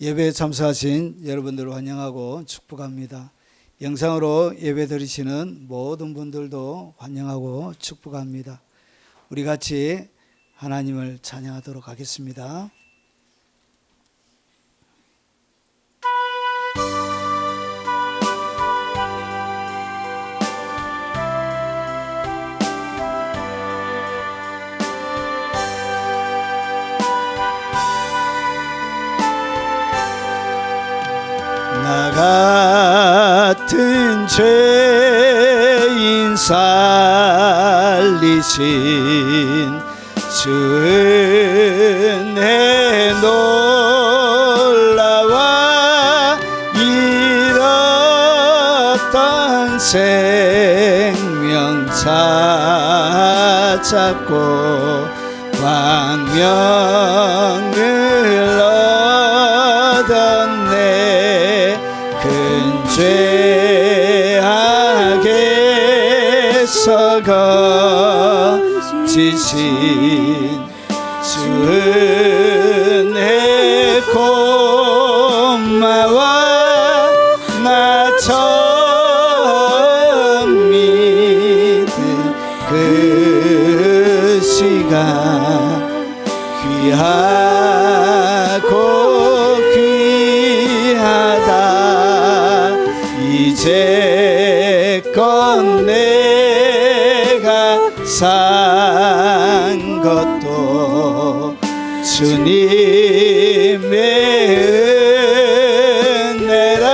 예배에 참석하신 여러분들을 환영하고 축복합니다. 영상으로 예배 드리시는 모든 분들도 환영하고 축복합니다. 우리 같이 하나님을 찬양하도록 하겠습니다. 나 같은 죄인 살리신 주 은혜 놀라와 잃었던 생명 찾았고 광명을 얻었네. 큰 죄악에서 거지신 주 은혜 고마워. 나 처음 믿은 그 시간 귀하고 귀하다. 이제껏 내가 산 것도 주님의 은혜라.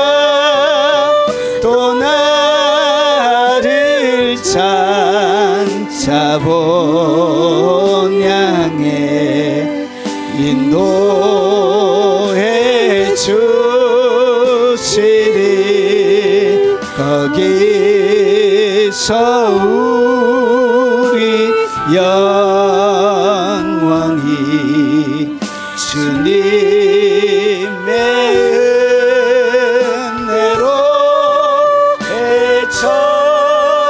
또 나를 장차 본향에 인도해 주시리. 거기서 우리 영원히 주님의 은혜로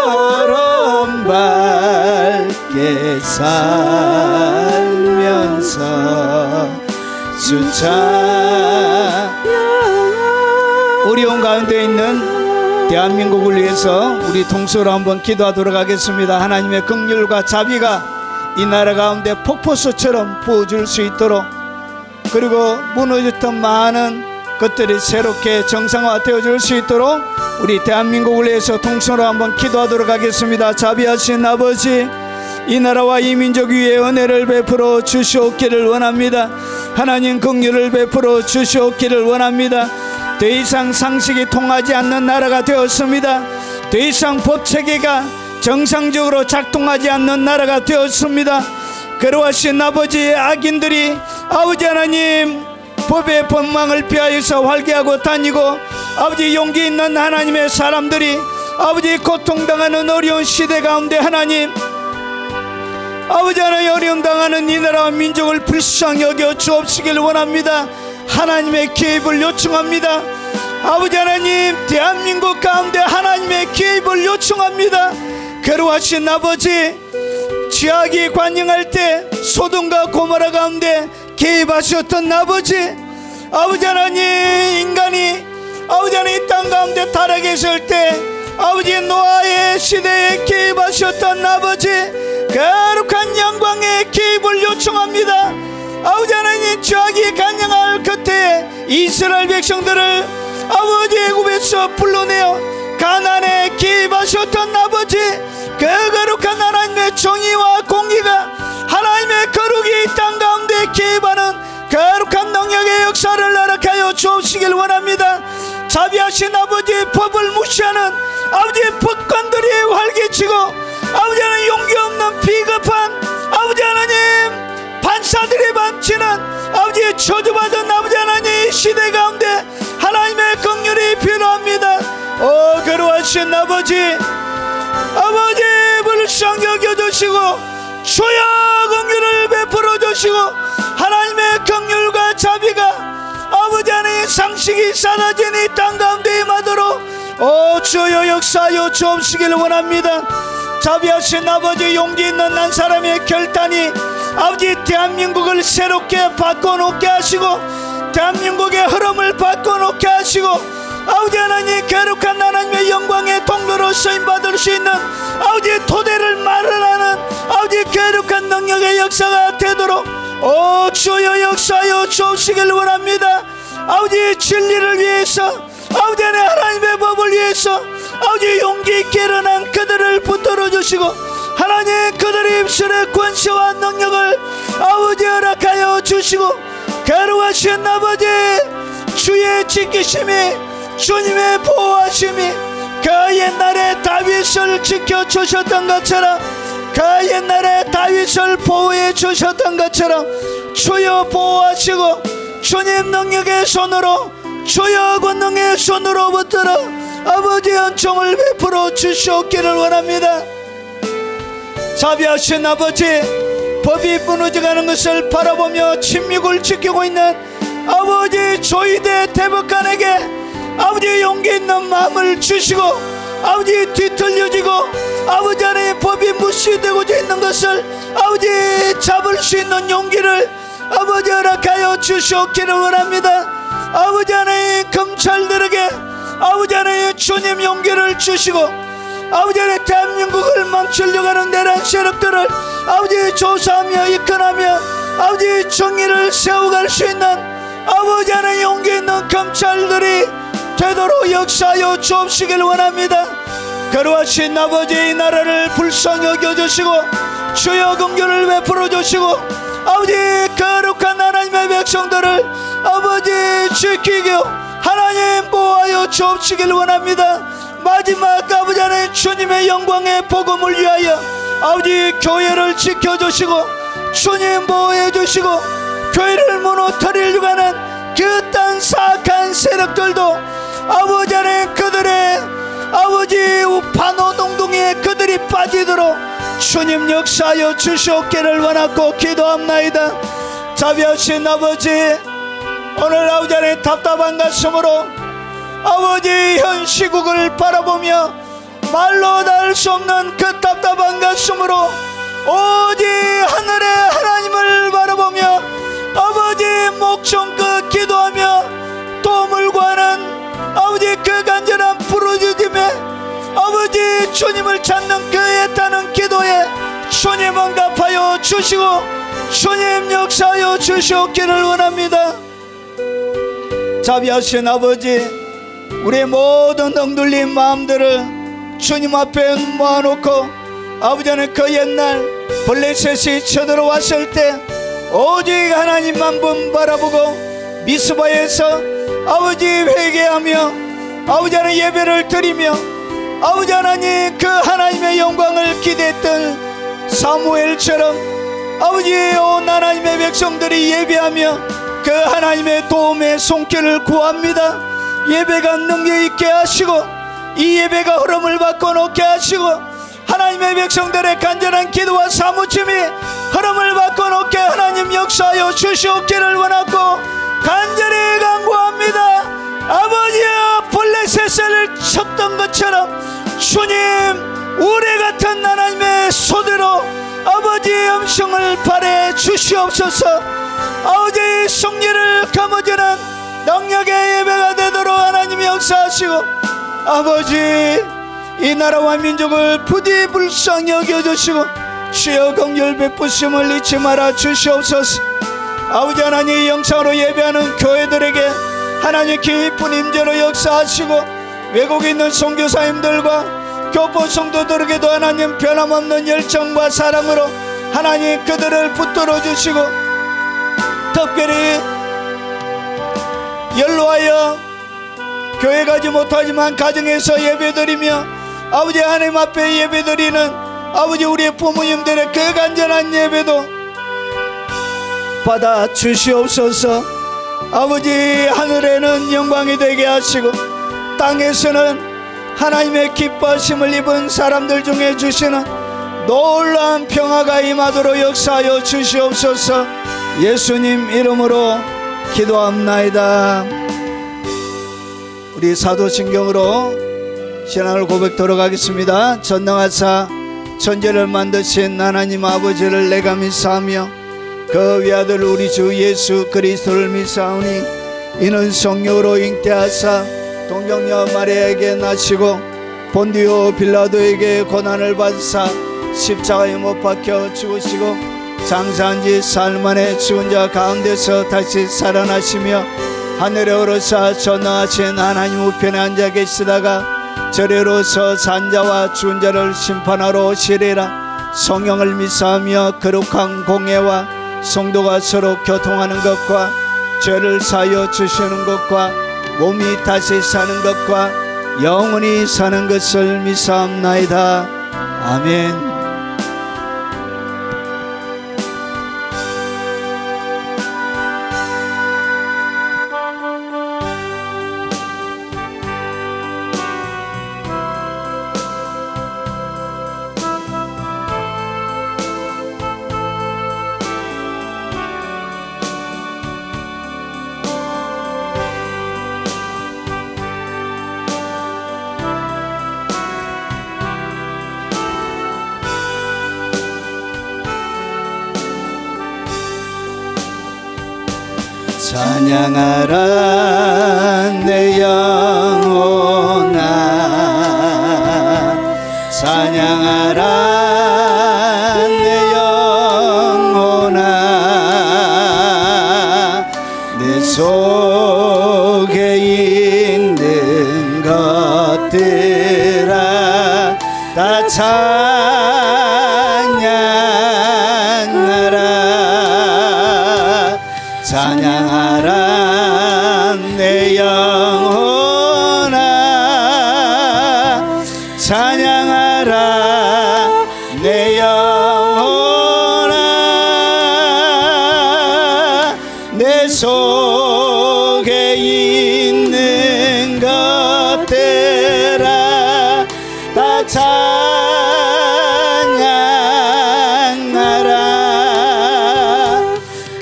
해처럼 밝게 살면서 주차 어려운 가운데 있는 대한민국을 위해서 우리 통수로 한번 기도하도록 하겠습니다. 하나님의 긍휼과 자비가 이 나라 가운데 폭포수처럼 부어줄 수 있도록, 그리고 무너졌던 많은 것들이 새롭게 정상화되어 줄 수 있도록 우리 대한민국을 위해서 통수로 한번 기도하도록 하겠습니다. 자비하신 아버지, 이 나라와 이 민족 위에 은혜를 베풀어 주시옵기를 원합니다. 하나님 긍휼을 베풀어 주시옵기를 원합니다. 더 이상 상식이 통하지 않는 나라가 되었습니다. 더 이상 법체계가 정상적으로 작동하지 않는 나라가 되었습니다. 그러하신 아버지, 악인들이 아버지 하나님 법의 법망을 피하여서 활개하고 다니고, 아버지 용기 있는 하나님의 사람들이 아버지 고통당하는 어려운 시대 가운데 하나님 아버지 하나님 어려움 당하는 이 나라와 민족을 불쌍히 여겨 주옵시길 원합니다. 하나님의 개입을 요청합니다. 아버지 하나님 대한민국 가운데 하나님의 개입을 요청합니다. 거룩하신 아버지, 죄악이 관영할 때 소돔과 고모라 가운데 개입하셨던 아버지, 아버지 하나님 인간이 아버지 하나님 이 땅 가운데 타락했을 때 아버지 노아의 시대에 개입하셨던 아버지, 거룩한 영광의 개입을 요청합니다. 아버지 하나님 죄악이 관영할 그때 이스라엘 백성들을 아버지 애굽에서 불러내어 가나안에 개입하셨던 아버지, 그 거룩한 하나님의 정의와 공의가 하나님의 거룩이 이 땅 가운데 개입하는 거룩한 능력의 역사를 허락하여 주시길 원합니다. 자비하신 아버지, 법을 무시하는 아버지 법관들이 활개치고 아버지 하나님 용기 없는 비겁한 아버지 하나님 판사들이 밤치는 아버지 저주받은 아버지 하나님 시대 가운데 하나님의 긍휼이 필요합니다. 오 거룩하신 아버지, 아버지 불쌍히 여겨주시고 주여 긍휼을 베풀어 주시고 하나님의 긍휼과 자비가 아버지 하나님 상식이 사라진 이 땅 가운데 임하도록 오 주여 역사하여 주옵시길 원합니다. 자비하신 아버지, 용기 있는 한 사람의 결단이 아버지 대한민국을 새롭게 바꿔놓게 하시고 대한민국의 흐름을 바꿔놓게 하시고 아버지 하나님 거룩한 하나님의 영광의 통로로 쓰임받을 수 있는 아버지 토대를 마련하는 아버지 거룩한 능력의 역사가 되도록 주여 역사하여 주시길 원합니다. 아버지 진리를 위해서 아버지 하나님의 법을 위해서 아버지 용기 있게 일어난 그들을 붙들어 주시고 하나님 그들의 입술의 권세와 능력을 아버지 허락하여 주시고 거룩하신 아버지 주의 지키심이 주님의 보호하심이 그 옛날에 다윗을 지켜주셨던 것처럼 그 옛날에 다윗을 보호해 주셨던 것처럼 주여 보호하시고 주님 능력의 손으로 주여 권능의 손으로 붙들어 아버지 은총을 베풀어 주시옵기를 원합니다. 자비하신 아버지 법이 무너져가는 것을 바라보며 침묵을 지키고 있는 아버지 조이대 대법관에게 아버지 용기 있는 마음을 주시고 아버지 뒤틀려지고 아버지 안에 법이 무시되고자 있는 것을 아버지 잡을 수 있는 용기를 아버지 허락하여 주시옵기를 원합니다. 아버지 하나님 검찰들에게 아버지 하나님 주님 용기를 주시고 아버지 하나님 대한민국을 망치려고 하는 내란 세력들을 아버지 조사하며 이끌어하며 아버지 정의를 세워갈 수 있는 아버지 하나님 용기 있는 검찰들이 되도록 역사하여 주옵시길 원합니다. 거룩하신 아버지 이 나라를 불쌍히 여겨주시고 주여 긍휼을 베풀어 주시고 아버지 거룩한 하나님의 백성들을 아버지 지키고 하나님 보호하여 주옵시길 원합니다. 마지막 아버지 하나님 주님의 영광의 복음을 위하여 아버지 교회를 지켜주시고 주님 보호해 주시고 교회를 무너뜨리려고 하는 그딴 사악한 세력들도 아버지 하나님 그들의 아버지 우파 노동동에 그들이 빠지도록 주님 역사하여 주시옵기를 원하고 기도합나이다. 자비하신 아버지 오늘 아버지 하나님 답답한 가슴으로 아버지 현 시국을 바라보며 말로 닿을 수 없는 그 답답한 가슴으로 오직 하늘의 하나님을 바라보며 아버지 목청껏 기도하며 도움을 구하는 아버지 그 간절한 부르짖음에 아버지 주님을 찾는 그 애타는 기도에 주님 응답하여 주시고 주님 역사하여 주시옵기를 원합니다. 자비하신 아버지 우리의 모든 억눌린 마음들을 주님 앞에 모아놓고 아버지 하나님 그 옛날 블레셋이 쳐들어왔을 때 오직 하나님만 분 바라보고 미스바에서 아버지 회개하며 아버지 하나님 예배를 드리며 아버지 하나님 그 하나님의 영광을 기대했던 사무엘처럼 아버지 온 하나님의 백성들이 예배하며 그 하나님의 도움의 손길을 구합니다. 예배가 능력 있게 하시고 이 예배가 흐름을 바꿔놓게 하시고 하나님의 백성들의 간절한 기도와 사무침이 흐름을 바꿔놓게 하나님 역사하여 주시옵기를 원하고 간절히 간구합니다. 아버지여 블레셋을 쳤던 것처럼 주님 우레 같은 하나님의 소대로 아버지의 음성을 발해 주시옵소서. 아버지의 승리를 거머쥐는 능력의 예배가 되도록 하나님 역사하시고 아버지 이 나라와 민족을 부디 불쌍히 여겨주시고 주여 긍휼 베푸심을 잊지 말아 주시옵소서. 아버지 하나님 영상으로 예배하는 교회들에게 하나님 깊은 임재로 역사하시고 외국에 있는 선교사님들과 교포 성도들에게도 하나님 변함없는 열정과 사랑으로 하나님 그들을 붙들어 주시고 특별히 연로하여 교회 가지 못하지만 가정에서 예배드리며 아버지 하나님 앞에 예배드리는 아버지 우리의 부모님들의 그 간절한 예배도 받아 주시옵소서. 아버지 하늘에는 영광이 되게 하시고 땅에서는 하나님의 기뻐하심을 입은 사람들 중에 주시는 놀라운 평화가 임하도록 역사하여 주시옵소서. 예수님 이름으로 기도합나이다. 우리 사도신경으로 신앙을 고백 돌아가겠습니다. 전능하사 천지를 만드신 하나님 아버지를 내가 믿사하며 그 외아들 우리 주 예수 그리스도를 믿사오니 이는 성령으로 잉태하사 동정녀 마리아에게 나시고 본디오 빌라도에게 고난을 받으사 십자가에 못 박혀 죽으시고 장사한 지 사흘 만에 죽은 자 가운데서 다시 살아나시며 하늘에 오르사 전능하신 하나님 우편에 앉아 계시다가 저리로서 산자와 죽은 자를 심판하러 오시리라. 성령을 믿사하며 거룩한 공예와 성도가 서로 교통하는 것과 죄를 사하여 주시는 것과 몸이 다시 사는 것과 영원히 사는 것을 믿사옵나이다. 아멘. 찬양하라 내 영혼아, 찬양하라 내 영혼아, 내 속에 있는 것들아 다 찬양하라. 찬양하라 내 영혼아, 찬양하라 내 영혼아, 내 속에 있는 것들아 다 찬양하라.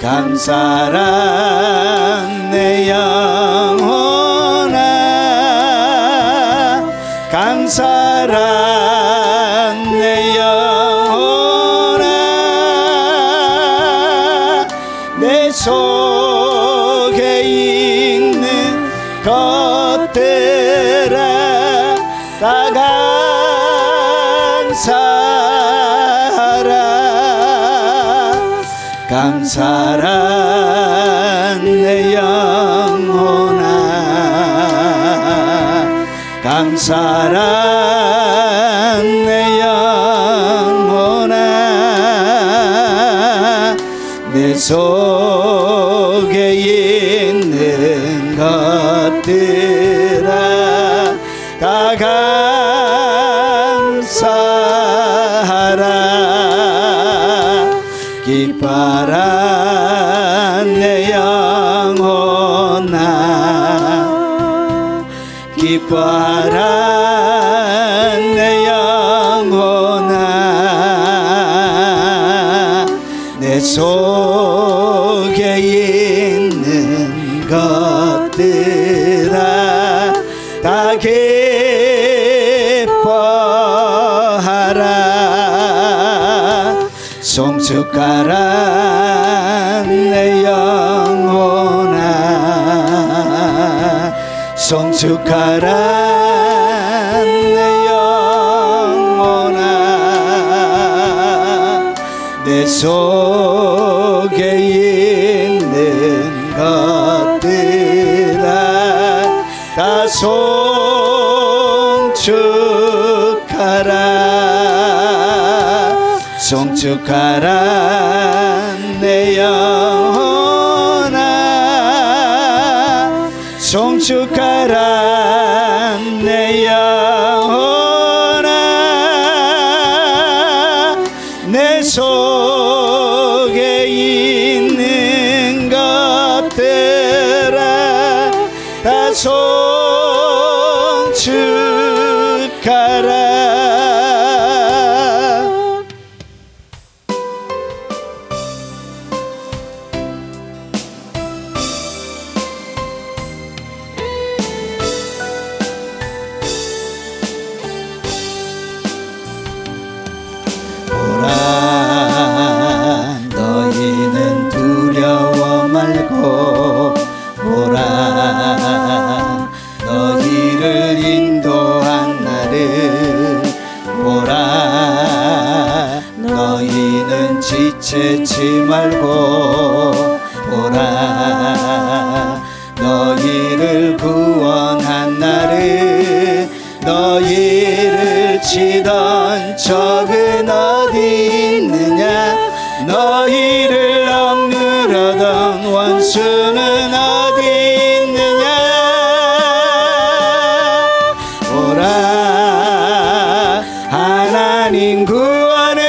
감사라 내 영혼아, 감사라 내 영혼아, 내 속에 있는 것들아 다 감사하라. 감사라 내 영혼아, 감사라 내 영혼아, 내 속에 있는 것들아 다 감사하라. 기뻐라 내 영혼아, 기뻐라 내 영혼아, 내 속에 있는 것들아 다 기뻐하라. 송축하라 내 영혼아, 송축하라 내 영혼아, 내 속에 있는 것들아 다 송축하라. 송축하라 내 영혼아, 송축하라 내 영혼아, 내 속에 있는 것들아 다 송축하라. 너희는 두려워 말고 보라, 너희를 구원한 나를 너희를 치던 적은 어디 있느냐 너희를 억누르던 원수는 어디 있느냐 보라 하나님 구원을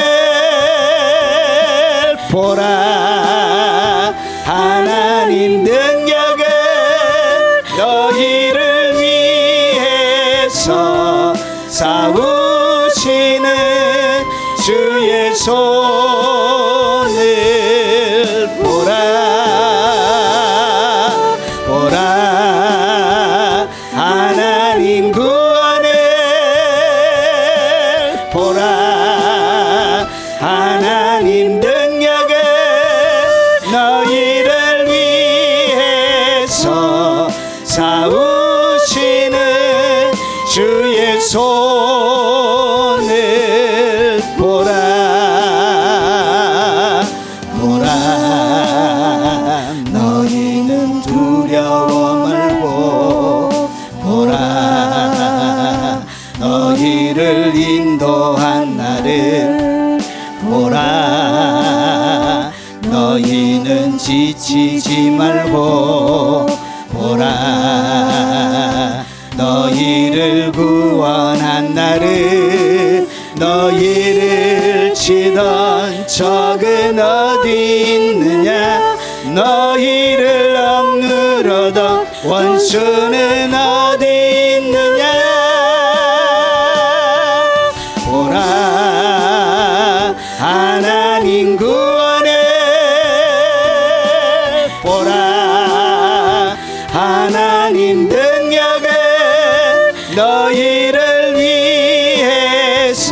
보라 하나님 능력을 너희를 위해서 싸우시는 주의 손을 보라 보라 하나님 구원을 보라 하나님 능력을 너희를 위해서 싸우시는 주의 손을 보라 보라 너희는 두려워 말고 보라 너희를 인도한 나를 보라 너희는 지치지 말고 보라 너희를 구원한 나를 너희를 치던 적은 어디 있느냐 너희를 억누르던 원수는 어디 있느냐 보라 하나님 구원을 보라 하나님 능력을 너희를 위해서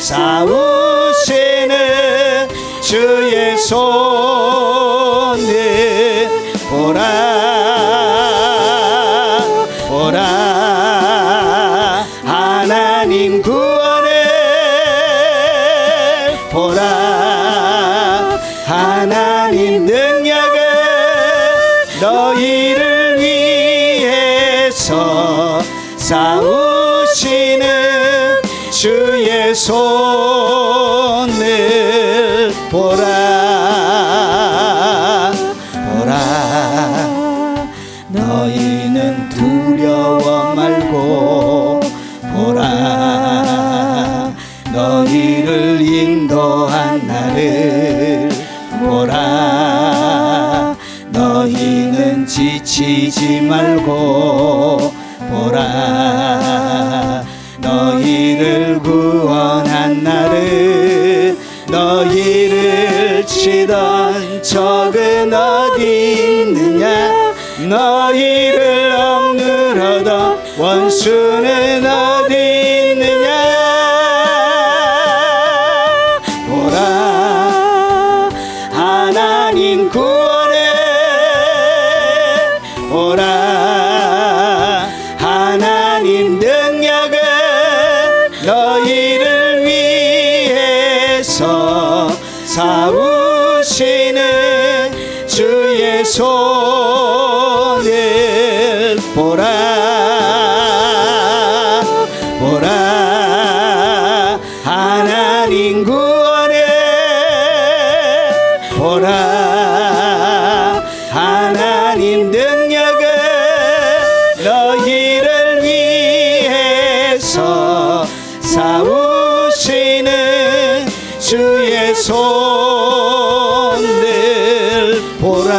싸우시는 주의 손을 보라 보라 하나님 구원을 보라 하나님 능력을 너희를 위해서 싸우시는 주의 손을 보라 보라 너희는 두려워 말고 보라 너희를 인도한 나를 보라 너희는 지치지 말고 보라 너희를 구원한 나를 너희를 치던 적은 어디 있느냐 너희를 억누르던 원수는 어디 있느냐 보라 하나님 구원을 보라 하나님 능력을 너희를 위해서 싸우시는 주의 손을 보라 보라 하나님 구원을 보라 하나님 능력을 너희를 위해서 싸우시는 주의 손을 보라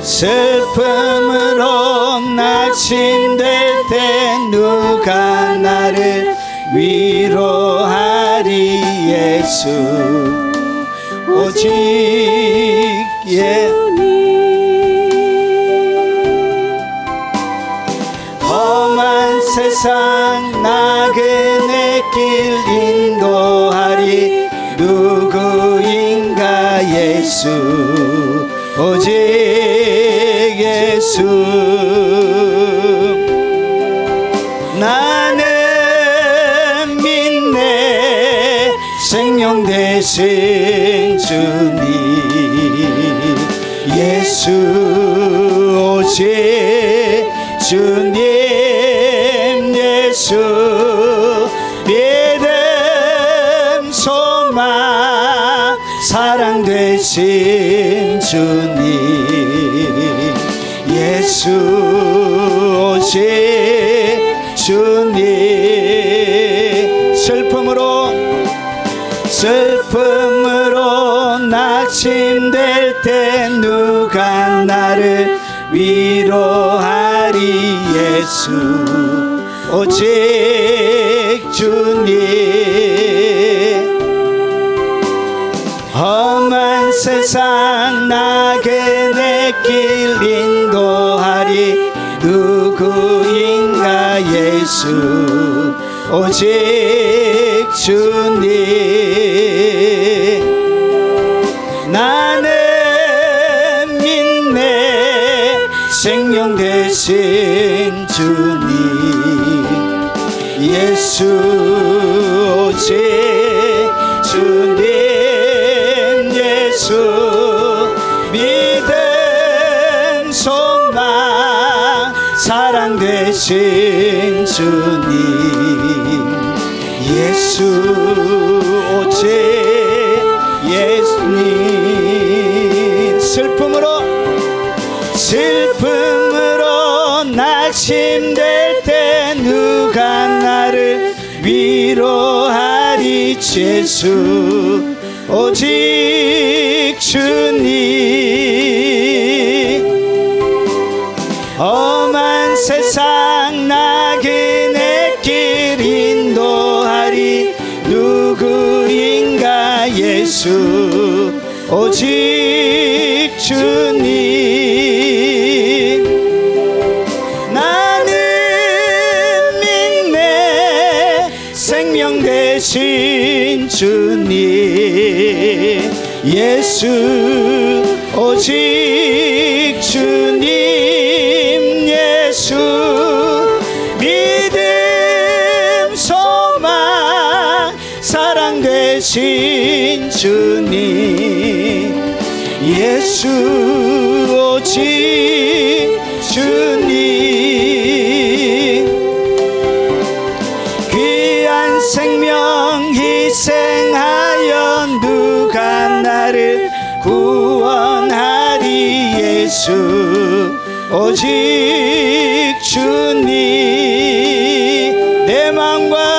슬픔으로 낙심될 때 누가 나를 위로하리 예수 오직 험한 세상 나그네 길 인도하리 누구인가 예수 오직 예수 나는 믿네 생명 되신 주님 예수 오직 주님 예수 믿음 소망 사랑 되신 주님 예수 오직 주님 슬픔으로 낙심될 때 누가 나를 위로하리 예수 오직 주님 험한 세상 나그네 길 인도하리 누구인가 예수 오직 주님 나는 믿네 생명 되신 주님 예수 오직 주님 예수 믿음 소망 사랑 되신 주님 예수 오직 예수님 슬픔으로 낙심될 때 누가 나를 위로하리 예수 오직 주님 험한 세상 나그네 길 인도하리 누구인가 예수 오직 주님 나는 믿네 생명 되신 주님 예수 오직 주님 예수 믿음 소망 사랑 되신 주님 예수 오직 주님 귀한 생명 희생하여 누가 나를 구원하리 예수 오직 주님 내 마음과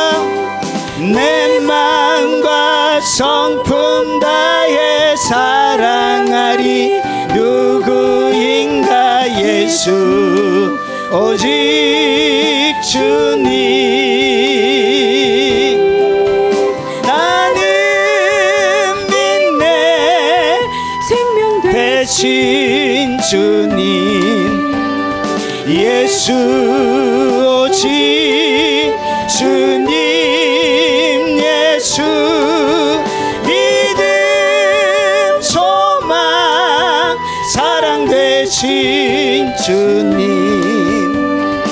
성품 다해 사랑하리 누구인가 예수 오직 주님 나는 믿네 생명 되신 주님 예수 오직 주님 예수 믿음 소망 사랑 되신 주님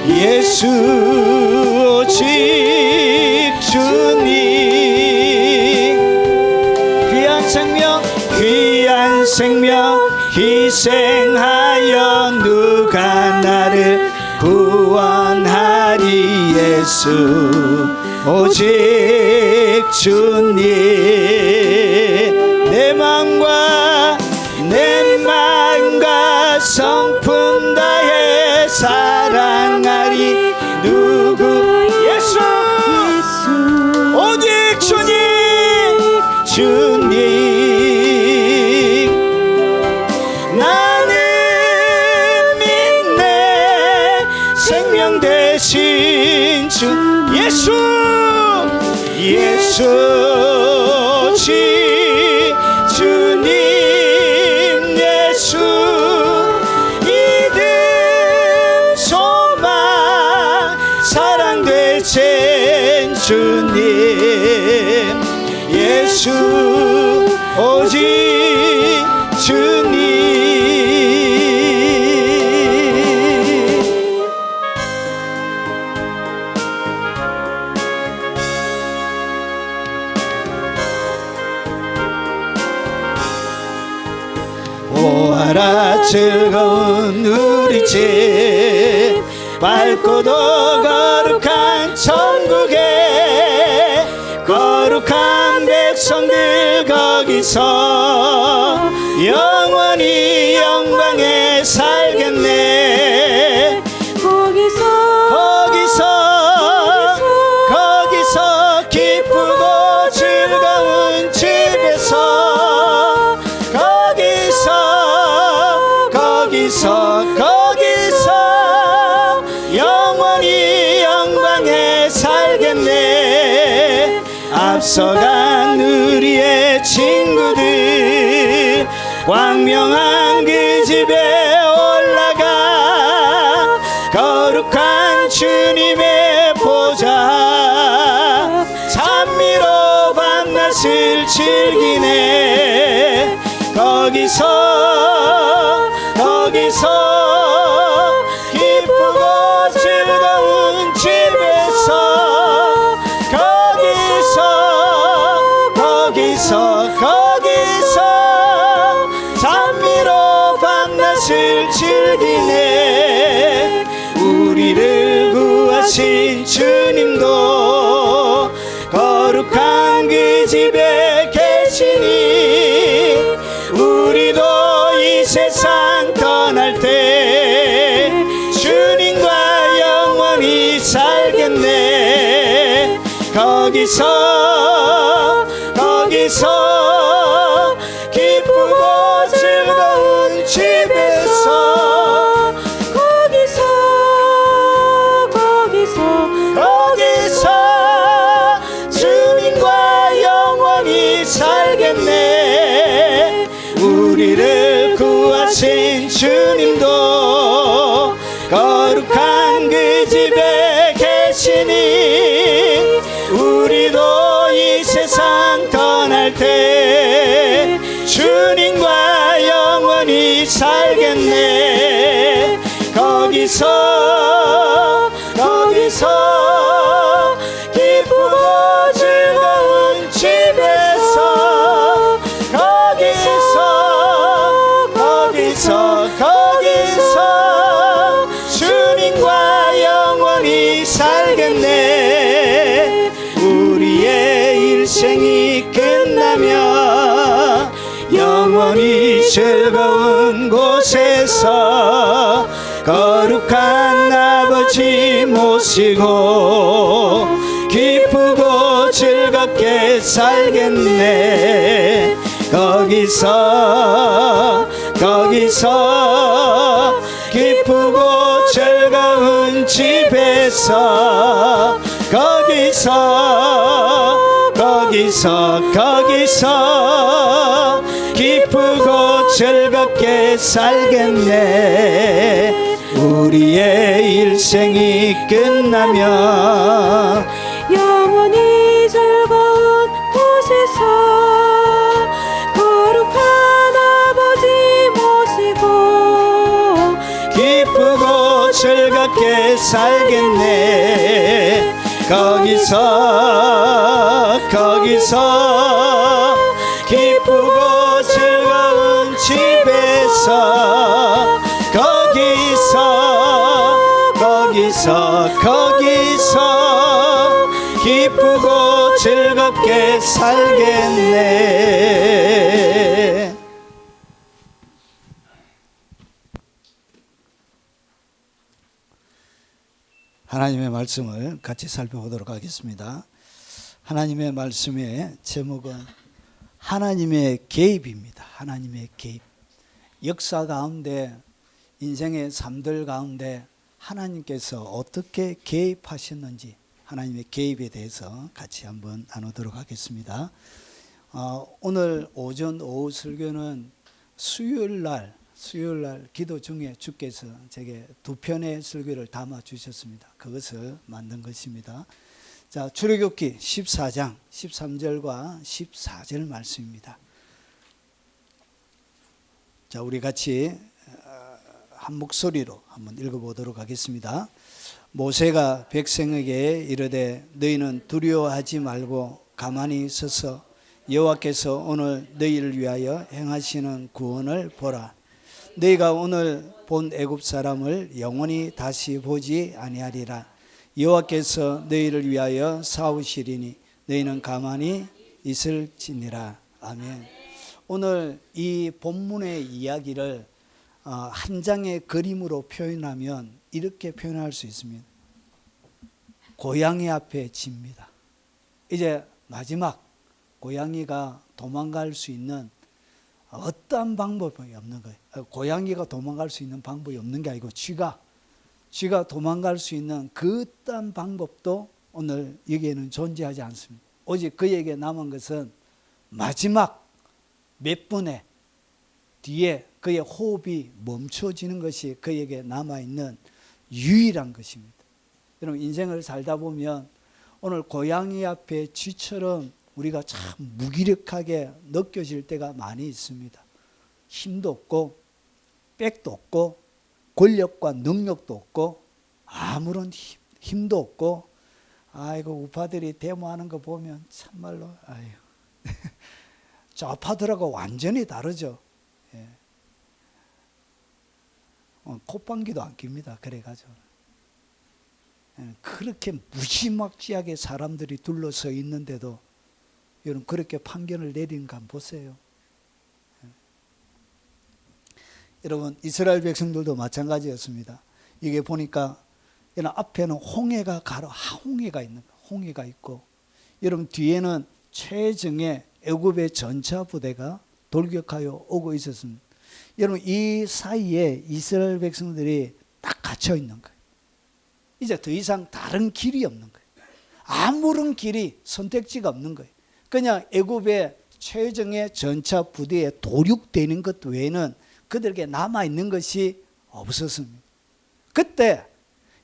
예수 오직 주님 귀한 생명 희생하여 누가 나를 구원하리 예수 오직 주님 내 마음과 성품 다해 사랑하리 누구 예수 오직 주님 나는 믿네 생명 되신 주 예수 오직 주님 예수 믿음 소망 사랑 되신 주님 예수 오직 주님 나라 즐거운 우리 집 밝고도 거룩한 천국에 거룩한 백성들 거기서 영원히 영광에 살겠네. 거기서 기쁘고 즐거운 집에서 거기서 영원히 영광에 살겠네. 앞서간 우리의 친구들 광명한 그 집에 올라가 거룩한 주님의 보좌 찬미로 밤낮을 즐기네. 거기서 기쁘고 즐거운 집에서 거기서 찬미로 밤낮을 즐기네. 우리를 구하신 주님도 거룩한 그 집에 계시니 우리도 이 세상 떠날 때 주님과 영원히 살겠네. 거기서 기쁘고 즐거운 집에서 거기서 주님과 영원히 살겠네. 우리를 구하신 주님도 거룩한 그 집에 계시니 우리도 이 세상 떠날 때 주님과 영원히 살겠네. 거기서 기쁘고 즐거운 집에서 거기서 주님과 영원히 살겠네. 우리의 일생이 끝나면 영원히 즐거운 곳에서 거룩한 아버지 모시고 기쁘고 즐겁게 살겠네. 거기서 기쁘고 즐거운 집에서 거기서 기쁘고 즐겁게 살겠네. 우리의 일생이 끝나면 영원히 즐거운 곳에서 거룩한 아버지 모시고 기쁘고 즐겁게 살겠네. 거기서 기쁘고 즐거운 집에서 거기서 기쁘고 즐겁게 살겠네. 하나님의 말씀을 같이 살펴보도록 하겠습니다. 하나님의 말씀의 제목은 하나님의 개입입니다. 하나님의 개입. 역사 가운데 인생의 삶들 가운데 하나님께서 어떻게 개입하셨는지 하나님의 개입에 대해서 같이 한번 나누도록 하겠습니다. 오늘 오전 오후 설교는 수요일날 기도 중에 주께서 제게 두 편의 설교를 담아 주셨습니다. 그것을 만든 것입니다. 자, 출애굽기 14장 13절과 14절 말씀입니다. 자, 우리 같이 한 목소리로 한번 읽어보도록 하겠습니다. 모세가 백성에게 이르되 너희는 두려워하지 말고 가만히 서서 여호와께서 오늘 너희를 위하여 행하시는 구원을 보라. 너희가 오늘 본 애굽 사람을 영원히 다시 보지 아니하리라. 여호와께서 너희를 위하여 싸우시리니 너희는 가만히 있을지니라. 아멘. 오늘 이 본문의 이야기를 한 장의 그림으로 표현하면 이렇게 표현할 수 있습니다. 고양이 앞에 집니다. 이제 마지막 고양이가 도망갈 수 있는 어떠한 방법이 없는 거예요. 고양이가 도망갈 수 있는 방법이 없는 게 아니고 쥐가 도망갈 수 있는 그 어떠한 방법도 오늘 여기에는 존재하지 않습니다. 오직 그에게 남은 것은 마지막 몇 분의 뒤에 그의 호흡이 멈춰지는 것이 그에게 남아있는 유일한 것입니다. 여러분, 인생을 살다 보면 오늘 고양이 앞에 쥐처럼 우리가 참 무기력하게 느껴질 때가 많이 있습니다. 힘도 없고 빽도 없고 권력과 능력도 없고 아무런 힘도 없고, 아이고 우파들이 데모하는 거 보면 참말로 아유 좌파들하고 완전히 다르죠. 예. 콧방귀도 안 낍니다. 그래가지고 그렇게 무지막지하게 사람들이 둘러서 있는데도 여러분 그렇게 판결을 내린 거 한번 보세요. 여러분 이스라엘 백성들도 마찬가지였습니다. 이게 보니까 앞에는 홍해가 홍해가 있는 거예요. 홍해가 있고 여러분 뒤에는 최정예 애굽의 전차 부대가 돌격하여 오고 있었습니다. 여러분 이 사이에 이스라엘 백성들이 딱 갇혀 있는 거예요. 이제 더 이상 다른 길이 없는 거예요. 아무런 길이 선택지가 없는 거예요. 그냥 애굽의 최정예 전차 부대에 도륙되는 것 외에는 그들에게 남아있는 것이 없었습니다. 그때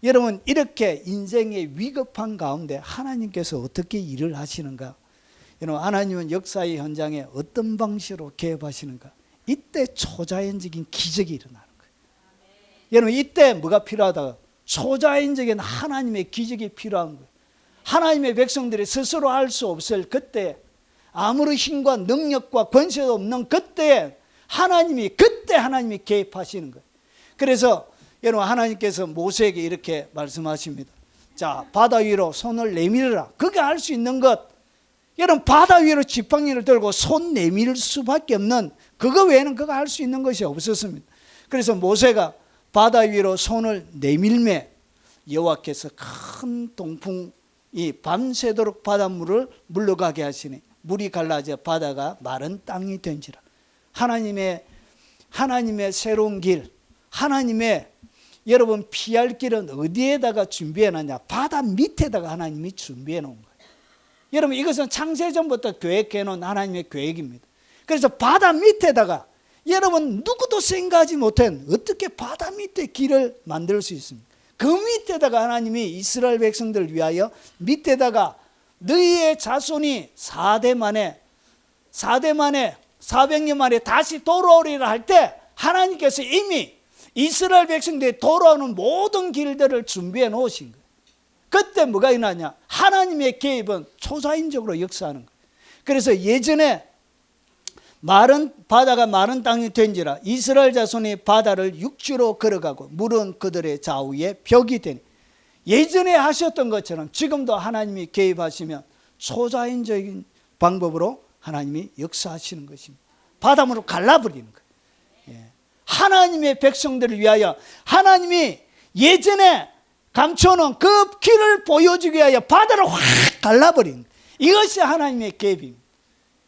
여러분 이렇게 인생의 위급한 가운데 하나님께서 어떻게 일을 하시는가? 여러분 하나님은 역사의 현장에 어떤 방식으로 개입하시는가? 이때 초자연적인 기적이 일어나는 거예요. 여러분 이때 뭐가 필요하다? 초자연적인 하나님의 기적이 필요한 거예요. 하나님의 백성들이 스스로 할 수 없을 그때, 아무런 힘과 능력과 권세도 없는 그때 하나님이 개입하시는 거예요. 그래서 여러분 하나님께서 모세에게 이렇게 말씀하십니다. 자, 바다 위로 손을 내밀어라. 그게 할 수 있는 것. 여러분 바다 위로 지팡이를 들고 손 내밀 수밖에 없는, 그거 외에는 그거 할 수 있는 것이 없었습니다. 그래서 모세가 바다 위로 손을 내밀매 여호와께서 큰 동풍이 밤새도록 바닷물을 물러가게 하시니 물이 갈라져 바다가 마른 땅이 된지라. 하나님의 새로운 길, 하나님의 여러분 피할 길은 어디에다가 준비해 놨냐? 바다 밑에다가 하나님이 준비해 놓은 거예요. 여러분 이것은 창세전부터 계획해 놓은 하나님의 계획입니다. 그래서 바다 밑에다가 여러분 누구도 생각하지 못한 어떻게 바다 밑에 길을 만들 수 있습니까? 그 밑에다가 하나님이 이스라엘 백성들을 위하여 밑에다가 너희의 자손이 4대 만에 400년 만에 다시 돌아오리라 할 때 하나님께서 이미 이스라엘 백성들이 돌아오는 모든 길들을 준비해 놓으신 거예요. 그때 뭐가 일어나냐? 하나님의 개입은 초자연적으로 역사하는 거예요. 그래서 예전에 바다가 마른 땅이 된지라 이스라엘 자손이 바다를 육지로 걸어가고 물은 그들의 좌우에 벽이 되니, 예전에 하셨던 것처럼 지금도 하나님이 개입하시면 초자연적인 방법으로 하나님이 역사하시는 것입니다. 바닷물을 갈라버리는 거예요. 예. 하나님의 백성들을 위하여 하나님이 예전에 감춰놓은 그 길을 보여주기 위하여 바다를 확 갈라버리는 거예요. 이것이 하나님의 개입입니다.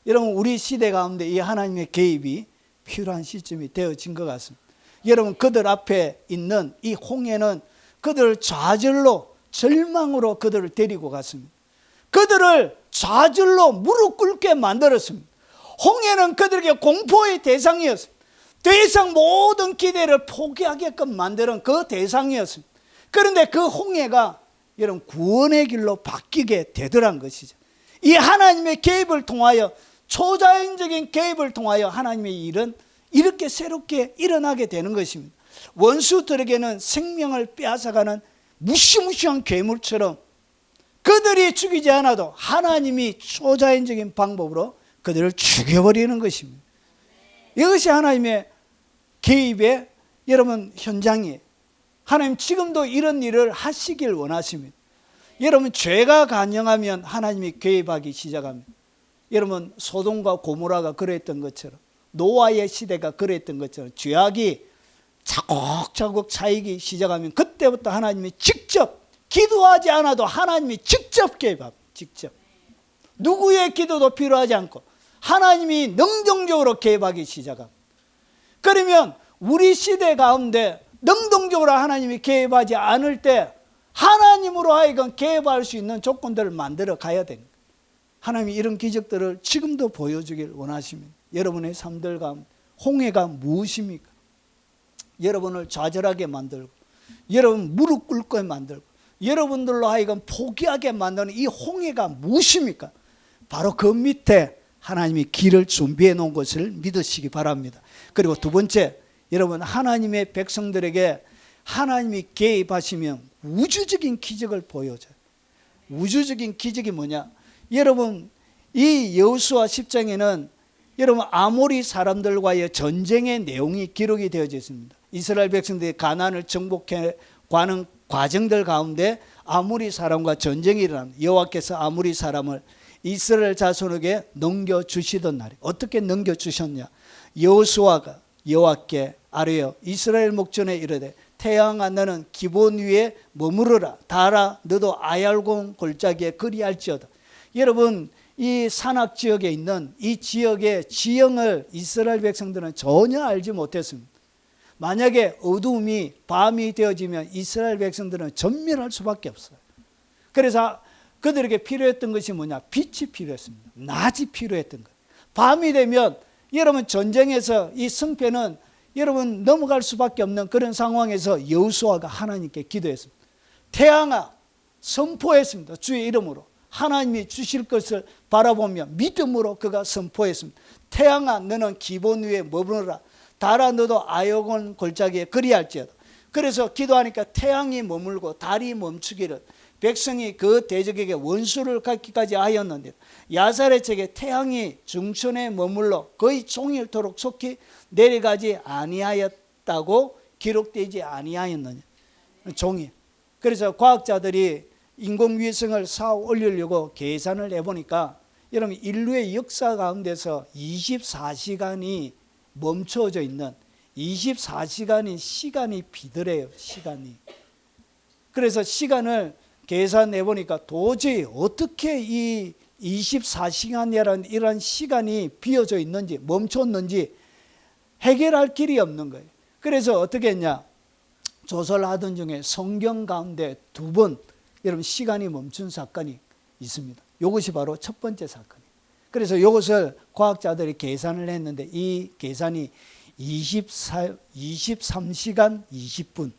여러분 우리 시대 가운데 이 하나님의 개입이 필요한 시점이 되어진 것 같습니다. 여러분 그들 앞에 있는 이 홍해는 그들을 좌절로 절망으로 그들을 데리고 갔습니다. 그들을 좌절로 무릎 꿇게 만들었습니다. 홍해는 그들에게 공포의 대상이었습니다. 더 이상 모든 기대를 포기하게끔 만드는 그 대상이었습니다. 그런데 그 홍해가 여러분 구원의 길로 바뀌게 되더란 것이죠. 이 하나님의 개입을 통하여, 초자연적인 개입을 통하여 하나님의 일은 이렇게 새롭게 일어나게 되는 것입니다. 원수들에게는 생명을 빼앗아가는 무시무시한 괴물처럼 그들이 죽이지 않아도 하나님이 초자연적인 방법으로 그들을 죽여버리는 것입니다. 이것이 하나님의 개입의 여러분 현장이에요. 하나님 지금도 이런 일을 하시길 원하십니다. 여러분 죄가 간영하면 하나님이 개입하기 시작합니다. 여러분 소돔과 고모라가 그랬던 것처럼, 노아의 시대가 그랬던 것처럼 죄악이 차곡차곡 차이기 시작하면 그때부터 하나님이 직접, 기도하지 않아도 하나님이 직접 개입합니다. 직접. 누구의 기도도 필요하지 않고 하나님이 능동적으로 개입하기 시작합니다. 그러면 우리 시대 가운데 능동적으로 하나님이 개입하지 않을 때 하나님으로 하여금 개입할 수 있는 조건들을 만들어 가야 됩니다. 하나님이 이런 기적들을 지금도 보여주길 원하십니다. 여러분의 삶들 가운데 홍해가 무엇입니까? 여러분을 좌절하게 만들고, 여러분 무릎 꿇게 만들고, 여러분들로 하여금 포기하게 만드는 이 홍해가 무엇입니까? 바로 그 밑에 하나님이 길을 준비해 놓은 것을 믿으시기 바랍니다. 그리고 두 번째, 여러분 하나님의 백성들에게 하나님이 개입하시면 우주적인 기적을 보여줘요. 우주적인 기적이 뭐냐? 여러분 이 여호수아 10장에는 여러분 아모리 사람들과의 전쟁의 내용이 기록이 되어져 있습니다. 이스라엘 백성들이 가나안을 정복해 가는 과정들 가운데 아모리 사람과 전쟁이 일어납니다. 여호와께서 아모리 사람을 이스라엘 자손에게 넘겨주시던 날에 어떻게 넘겨주셨냐? 여호수아가 여호와께 아뢰어 이스라엘 목전에 이르되 태양아 너는 기본 위에 머무르라. 달아 너도 아얄곤 골짜기에 그리할지어다. 여러분 이 산악 지역에 있는 이 지역의 지형을 이스라엘 백성들은 전혀 알지 못했습니다. 만약에 어두움이 밤이 되어지면 이스라엘 백성들은 전멸할 수밖에 없어요. 그래서 그들에게 필요했던 것이 뭐냐? 빛이 필요했습니다. 낮이 필요했던 거예요. 밤이 되면 여러분 전쟁에서 이 승패는 여러분 넘어갈 수밖에 없는 그런 상황에서 여호수아가 하나님께 기도했습니다. 태양아 선포했습니다. 주의 이름으로 하나님이 주실 것을 바라보며 믿음으로 그가 선포했습니다. 태양아 너는 기본 위에 머무르라. 달아 너도 아얄곤 골짜기에 그리할지어다. 그래서 기도하니까 태양이 머물고 달이 멈추기를, 백성이 그 대적에게 원수를 갖기까지 하였는데 야사렛에게 태양이 중천에 머물러 거의 종일토록 속히 내려가지 아니하였다고 기록되지 아니하였느냐. 종일. 그래서 과학자들이 인공위성을 쌓아 올리려고 계산을 해보니까 여러분 인류의 역사 가운데서 24시간이 멈춰져 있는 24시간이 시간이 비더래요. 시간이. 그래서 시간을 계산해 보니까 도저히 어떻게 이 24시간이라는 이런 시간이 비어져 있는지 멈췄는지 해결할 길이 없는 거예요. 그래서 어떻게 했냐? 조사를 하던 중에 성경 가운데 두 번 여러분 시간이 멈춘 사건이 있습니다. 이것이 바로 첫 번째 사건이에요. 그래서 이것을 과학자들이 계산을 했는데 이 계산이 23시간 20분.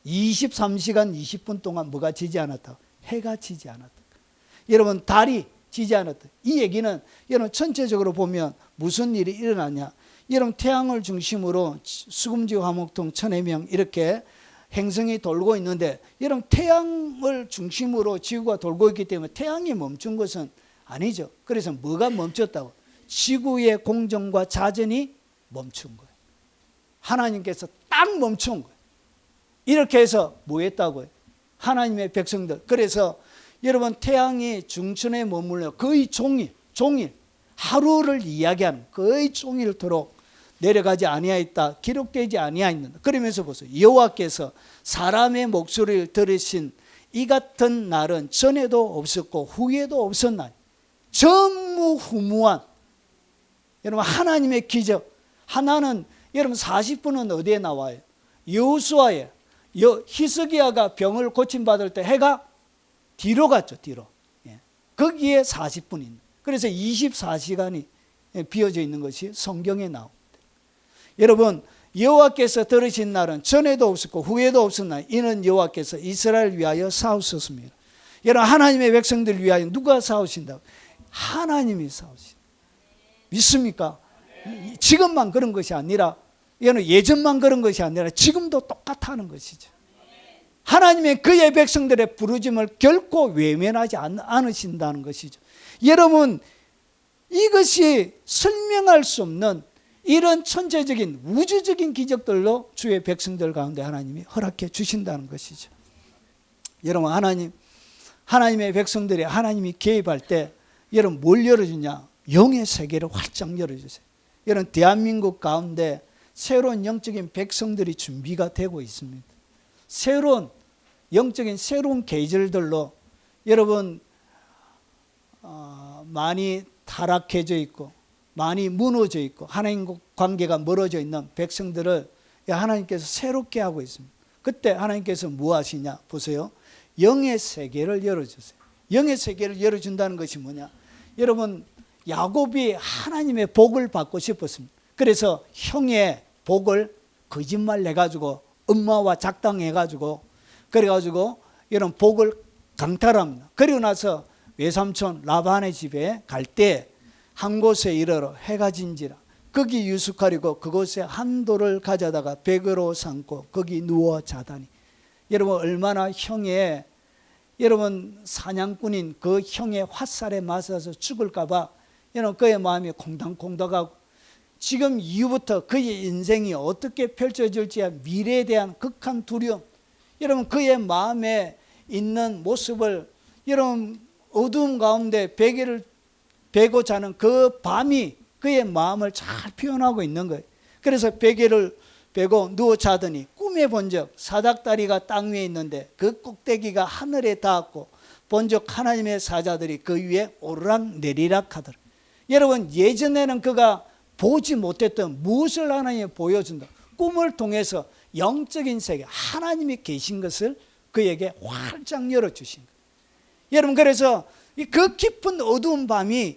23시간 20분 동안 뭐가 지지 않았다? 해가 지지 않았다. 여러분 달이 지지 않았다. 이 얘기는 여러분 전체적으로 보면 무슨 일이 일어나냐? 여러분 태양을 중심으로 수금지구 화목통 천해명 이렇게 행성이 돌고 있는데 여러분 태양을 중심으로 지구가 돌고 있기 때문에 태양이 멈춘 것은 아니죠. 그래서 뭐가 멈췄다고? 지구의 공정과 자전이 멈춘 거예요. 하나님께서 딱 멈춘 거예요. 이렇게 해서 뭐 했다고요? 하나님의 백성들. 그래서 여러분 태양이 중천에 머물러 거의 종일 하루를 이야기하는 거의 종일토록 내려가지 아니하였다. 기록되지 아니하였는다. 그러면서 보세요. 여호와께서 사람의 목소리를 들으신 이 같은 날은 전에도 없었고 후에도 없었나니 전무후무한 여러분 하나님의 기적 하나는 여러분 40분은 어디에 나와요? 여호수아에 히스기야가 병을 고침받을 때 해가 뒤로 갔죠. 뒤로. 거기에 40분이 있는. 그래서 24시간이 비어져 있는 것이 성경에 나옵니다. 여러분 여호와께서 들으신 날은 전에도 없었고 후에도 없었나니 이는 여호와께서 이스라엘 위하여 싸우셨습니다. 여러분 하나님의 백성들 위하여 누가 싸우신다고? 하나님이 싸우신다. 믿습니까? 지금만 그런 것이 아니라 예전만 그런 것이 아니라 지금도 똑같다는 것이죠. 하나님의 그의 백성들의 부르짐을 결코 외면하지 않으신다는 것이죠. 여러분 이것이 설명할 수 없는 이런 천재적인 우주적인 기적들로 주의 백성들 가운데 하나님이 허락해 주신다는 것이죠. 여러분, 하나님의 백성들이 하나님이 개입할 때 여러분 뭘 열어주냐? 영의 세계를 활짝 열어주세요. 여러분, 대한민국 가운데 새로운 영적인 백성들이 준비가 되고 있습니다. 새로운 영적인 새로운 계절들로 여러분 많이 타락해져 있고 많이 무너져 있고 하나님과 관계가 멀어져 있는 백성들을 하나님께서 새롭게 하고 있습니다. 그때 하나님께서 뭐 하시냐? 보세요. 영의 세계를 열어주세요. 영의 세계를 열어준다는 것이 뭐냐? 여러분, 야곱이 하나님의 복을 받고 싶었습니다. 그래서 형의 복을 거짓말 내가지고 엄마와 작당해가지고 그래가지고 이런 복을 강탈합니다. 그리고 나서 외삼촌 라반의 집에 갈 때 한 곳에 이르러 해가 진지라 거기 유숙하려고 그곳에 한 돌을 가져다가 베개로 삼고 거기 누워 자다니, 여러분 얼마나 형의 여러분 사냥꾼인 그 형의 화살에 맞아서 죽을까 봐 여러분 그의 마음이 콩닥콩닥하고 지금 이후부터 그의 인생이 어떻게 펼쳐질지 미래에 대한 극한 두려움, 여러분 그의 마음에 있는 모습을 여러분 어두움 가운데 베개를 베고 자는 그 밤이 그의 마음을 잘 표현하고 있는 거예요. 그래서 베개를 베고 누워 자더니 꿈에 본적 사닥다리가 땅 위에 있는데 그 꼭대기가 하늘에 닿았고 본적 하나님의 사자들이 그 위에 오르락 내리락 하더라. 여러분, 예전에는 그가 보지 못했던 무엇을 하나님이 보여준다. 꿈을 통해서 영적인 세계 하나님이 계신 것을 그에게 활짝 열어주신 거예요. 여러분, 그래서 그 깊은 어두운 밤이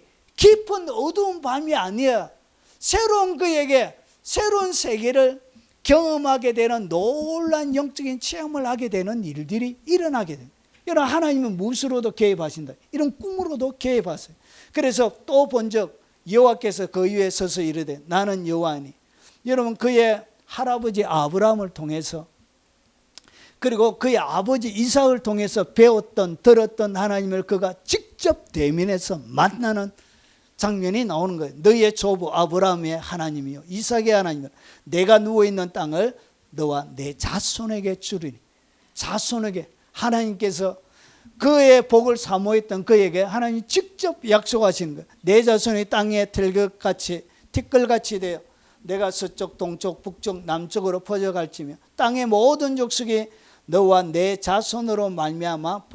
아니야. 새로운 그에게 새로운 세계를 경험하게 되는 놀라운 영적인 체험을 하게 되는 일들이 일어나게 됩니다. 여러분, 하나님은 무엇으로도 개입하신다. 이런 꿈으로도 개입하세요. 그래서 또 본적 여호와께서 그 위에 서서 이르되 나는 여호와니. 여러분, 그의 할아버지 아브라함을 통해서 그리고 그의 아버지 이삭을 통해서 배웠던 들었던 하나님을 그가 직접 대면해서 만나는 장면이 나오는 거예요. 너희의 조부 아브라함의 하나님이요 이삭의 하나님이요 내가 누워있는 땅을 너와 내 자손에게 주리니. 자손에게 하나님께서 그의 복을 사모했던 그에게 하나님이 직접 약속하시는 거예요. 내 자손이 땅에 티끌같이 되어 내가 서쪽 동쪽 북쪽 남쪽으로 퍼져갈지며 땅의 모든 족속이 너와 내 자손으로 말미암아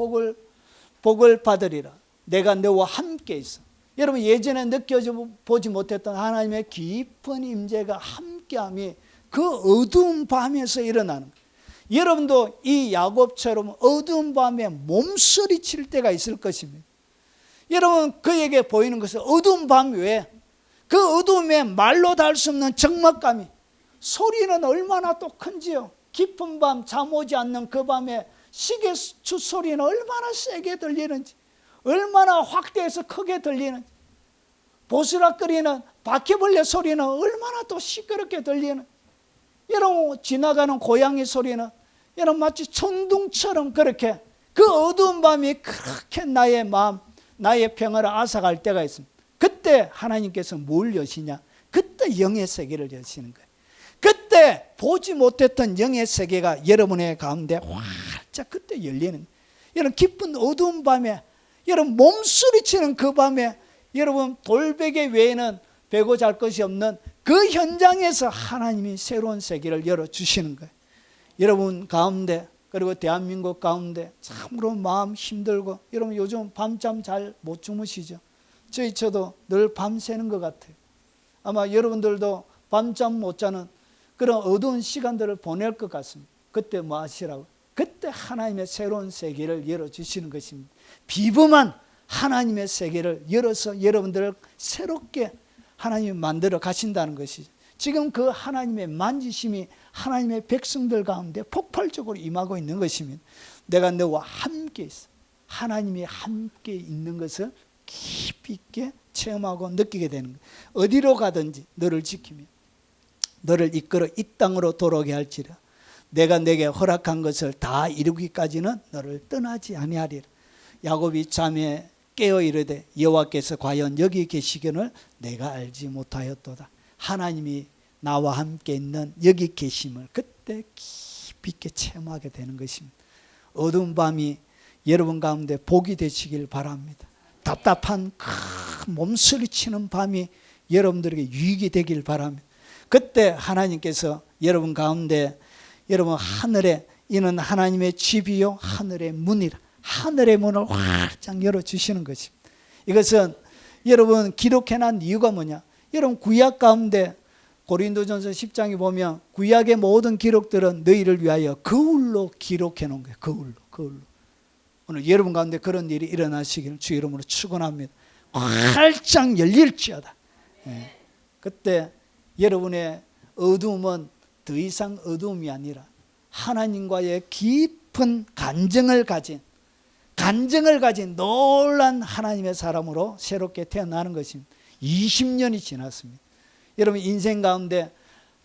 복을 받으리라. 내가 너와 함께 있어. 여러분, 예전에 느껴보지 못했던 하나님의 깊은 임재가 함께함이 그 어두운 밤에서 일어나는 거예요. 여러분도 이 야곱처럼 어두운 밤에 몸서리칠 때가 있을 것입니다. 여러분, 그에게 보이는 것은 어두운 밤 외에 그 어두움에 말로 닿을 수 없는 적막감이, 소리는 얼마나 또 큰지요. 깊은 밤 잠 오지 않는 그 밤에 시계추 소리는 얼마나 세게 들리는지, 얼마나 확대해서 크게 들리는지, 보스락거리는 바퀴벌레 소리는 얼마나 또 시끄럽게 들리는, 여러분 지나가는 고양이 소리는 여러분 마치 천둥처럼 그렇게 그 어두운 밤이 그렇게 나의 마음, 나의 평화를 앗아갈 때가 있습니다. 그때 하나님께서 뭘 여시냐? 그때 영의 세계를 여시는 거예요. 그때 보지 못했던 영의 세계가 여러분의 가운데 활짝 그때 열리는 거예요. 여러분, 깊은 어두운 밤에 여러분 몸소리치는 그 밤에 여러분 돌베개 외에는 베고 잘 것이 없는 그 현장에서 하나님이 새로운 세계를 열어주시는 거예요. 여러분 가운데, 그리고 대한민국 가운데 참으로 마음 힘들고, 여러분 요즘 밤잠 잘 못 주무시죠? 저도 늘 밤새는 것 같아요. 아마 여러분들도 밤잠 못 자는 그런 어두운 시간들을 보낼 것 같습니다. 그때 뭐 하시라고? 그때 하나님의 새로운 세계를 열어주시는 것입니다. 비범한 하나님의 세계를 열어서 여러분들을 새롭게 하나님이 만들어 가신다는 것이죠. 지금 그 하나님의 만지심이 하나님의 백성들 가운데 폭발적으로 임하고 있는 것입니다. 내가 너와 함께 있어. 하나님이 함께 있는 것을 깊이 있게 체험하고 느끼게 되는 거예요. 어디로 가든지 너를 지키며 너를 이끌어 이 땅으로 돌아오게 할지라. 내가 내게 허락한 것을 다 이루기까지는 너를 떠나지 아니하리라. 야곱이 잠에 깨어 이르되 여호와께서 과연 여기 계시기를 내가 알지 못하였도다. 하나님이 나와 함께 있는 여기 계심을 그때 깊이 있게 체험하게 되는 것입니다. 어두운 밤이 여러분 가운데 복이 되시길 바랍니다. 답답한 큰 몸소리치는 밤이 여러분들에게 유익이 되길 바랍니다. 그때 하나님께서 여러분 가운데 여러분 하늘에 이는 하나님의 집이요 하늘의 문이라 하늘의 문을 활짝 열어주시는 것입니다. 이것은 여러분 기록해놓은 이유가 뭐냐? 여러분 구약 가운데 고린도전서 10장에 보면 구약의 모든 기록들은 너희를 위하여 거울로 기록해 놓은 거예요. 거울로. 오늘 여러분 가운데 그런 일이 일어나시기를 주 이름으로 축원합니다. 활짝 열릴지어다. 그때 여러분의 어두움은 더 이상 어두움이 아니라 하나님과의 깊은 간증을 가진 놀란 하나님의 사람으로 새롭게 태어나는 것입니다. 20년이 지났습니다. 여러분 인생 가운데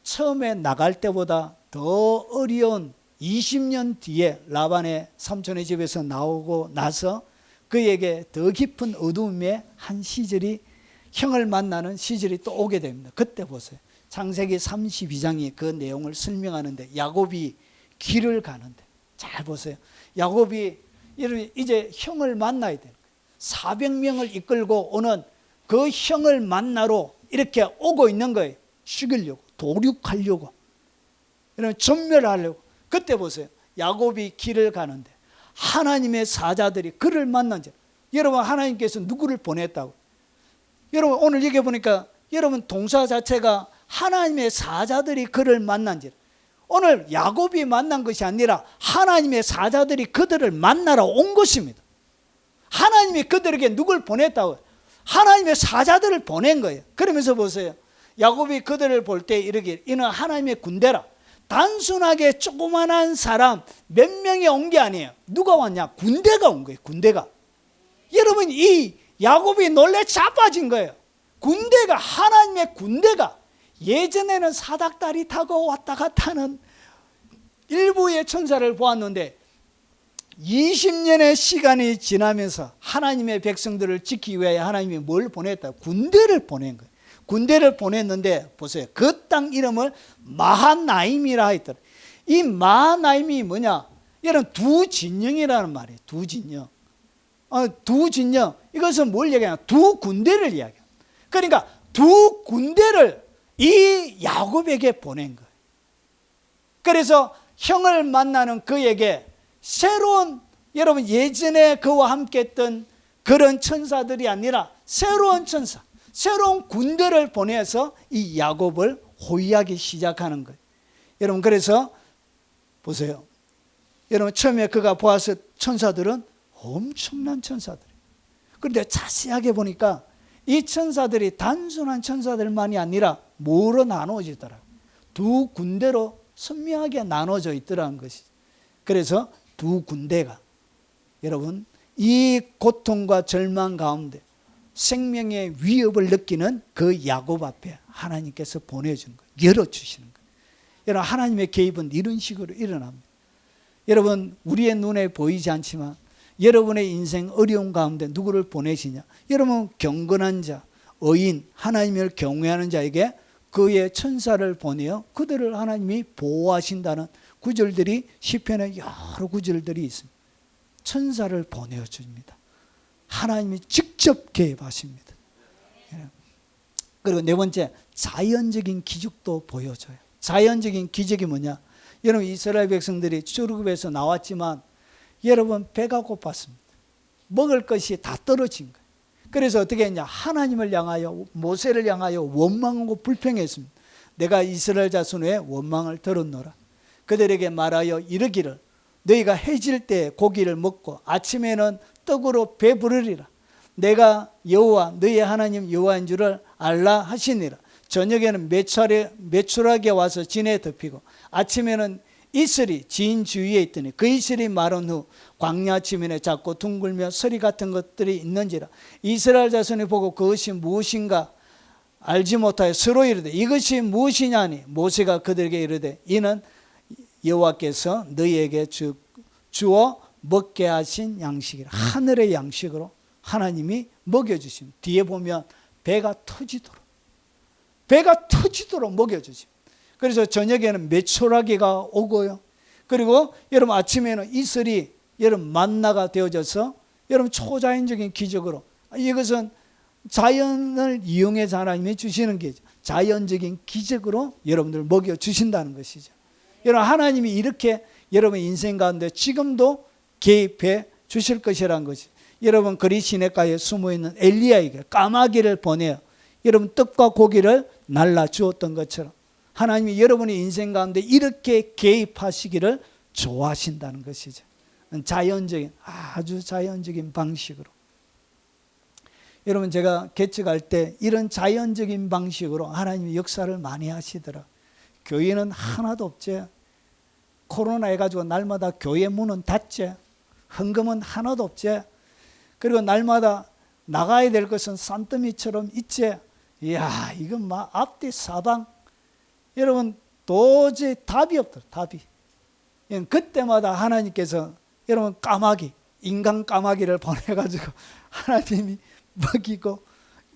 처음에 나갈 때보다 더 어려운 20년 뒤에 라반의 삼촌의 집에서 나오고 나서 그에게 더 깊은 어두움의 한 시절이 형을 만나는 시절이 또 오게 됩니다. 그때 보세요. 창세기 32장이 그 내용을 설명하는데 야곱이 길을 가는데 잘 보세요. 야곱이 이제 형을 만나야 돼요. 400명을 이끌고 오는 그 형을 만나러 이렇게 오고 있는 거예요. 죽이려고, 도륙하려고, 전멸하려고. 그때 보세요. 야곱이 길을 가는데 하나님의 사자들이 그를 만난지. 여러분 하나님께서 누구를 보냈다고? 여러분 오늘 얘기해 보니까 여러분 동사 자체가 하나님의 사자들이 그를 만난지. 오늘 야곱이 만난 것이 아니라 하나님의 사자들이 그들을 만나러 온 것입니다. 하나님이 그들에게 누굴 보냈다고? 하나님의 사자들을 보낸 거예요. 그러면서 보세요. 야곱이 그들을 볼 때 이르기를 이는 하나님의 군대라. 단순하게 조그만한 사람 몇 명이 온 게 아니에요. 누가 왔냐? 군대가 온 거예요. 군대가. 여러분 이 야곱이 놀래 자빠진 거예요. 군대가 하나님의 군대가 예전에는 사닥다리 타고 왔다 갔다 하는 일부의 천사를 보았는데 20년의 시간이 지나면서 하나님의 백성들을 지키기 위해 하나님이 뭘 보냈다? 군대를 보낸 거예요. 군대를 보냈는데 보세요. 그 땅 이름을 마하나임이라 했더라. 이 마하나임이 뭐냐? 여러분 두 진영이라는 말이에요. 두 진영. 두 진영. 이것은 뭘 얘기하냐? 두 군대를 이야기해요. 그러니까 두 군대를 이 야곱에게 보낸 거예요. 그래서 형을 만나는 그에게 새로운 여러분 예전에 그와 함께 했던 그런 천사들이 아니라 새로운 천사, 새로운 군대를 보내서 이 야곱을 호위하기 시작하는 거예요. 여러분 그래서 보세요. 여러분 처음에 그가 보았을 천사들은 엄청난 천사들이에요. 그런데 자세하게 보니까 이 천사들이 단순한 천사들만이 아니라 뭐로 나누어지더라고요? 두 군대로 선명하게 나눠져 있더라는 것이죠. 그래서 두 군대가 여러분 이 고통과 절망 가운데 생명의 위협을 느끼는 그 야곱 앞에 하나님께서 보내준 거예요. 열어주시는 거예요. 여러분 하나님의 개입은 이런 식으로 일어납니다. 여러분 우리의 눈에 보이지 않지만 여러분의 인생 어려운 가운데 누구를 보내시냐? 여러분 경건한 자, 의인, 하나님을 경외하는 자에게 그의 천사를 보내어 그들을 하나님이 보호하신다는 구절들이 시편에 여러 구절들이 있습니다. 천사를 보내줍니다. 하나님이 직접 개입하십니다. 그리고 네 번째, 자연적인 기적도 보여줘요. 자연적인 기적이 뭐냐? 여러분 이스라엘 백성들이 출애굽에서 나왔지만 여러분 배가 고팠습니다. 먹을 것이 다 떨어진 거예요. 그래서 어떻게 했냐? 하나님을 향하여 모세를 향하여 원망하고 불평했습니다. 내가 이스라엘 자손의 원망을 들었노라. 그들에게 말하여 이르기를 너희가 해질 때 고기를 먹고 아침에는 떡으로 배부르리라. 내가 여호와 너희 하나님 여호와인 줄을 알라 하시니라. 저녁에는 메추라기에 와서 진에 덮이고 아침에는 이슬이 지인 주위에 있더니 그 이슬이 마른 후 광야 지면에 작고 둥글며 서리 같은 것들이 있는지라. 이스라엘 자손이 보고 그것이 무엇인가 알지 못하여 서로 이르되 이것이 무엇이냐니 모세가 그들에게 이르되 이는 여호와께서 너희에게 주어 먹게 하신 양식이라. 하늘의 양식으로 하나님이 먹여주십니다. 뒤에 보면 배가 터지도록 배가 터지도록 먹여주지. 그래서 저녁에는 메추라기가 오고요. 그리고 여러분 아침에는 이슬이 여러분 만나가 되어져서 여러분 초자연적인 기적으로, 이것은 자연을 이용해서 하나님이 주시는 게 자연적인 기적으로 여러분들 먹여주신다는 것이죠. 여러분 하나님이 이렇게 여러분 인생 가운데 지금도 개입해 주실 것이라는 것이, 여러분 거리 시내가에 숨어있는 엘리야에게 까마귀를 보내어 여러분 떡과 고기를 날라 주었던 것처럼 하나님이 여러분의 인생 가운데 이렇게 개입하시기를 좋아하신다는 것이죠. 자연적인, 아주 자연적인 방식으로. 여러분 제가 개척할 때 이런 자연적인 방식으로 하나님이 역사를 많이 하시더라. 교회는 하나도 없지. 코로나 해가지고 날마다 교회 문은 닫지. 헌금은 하나도 없지. 그리고 날마다 나가야 될 것은 산더미처럼 있지. 이야, 이건 막 앞뒤 사방. 여러분 도저히 답이 없더라. 답이. 그때마다 하나님께서 여러분 까마귀, 인간 까마귀를 보내가지고 하나님이 먹이고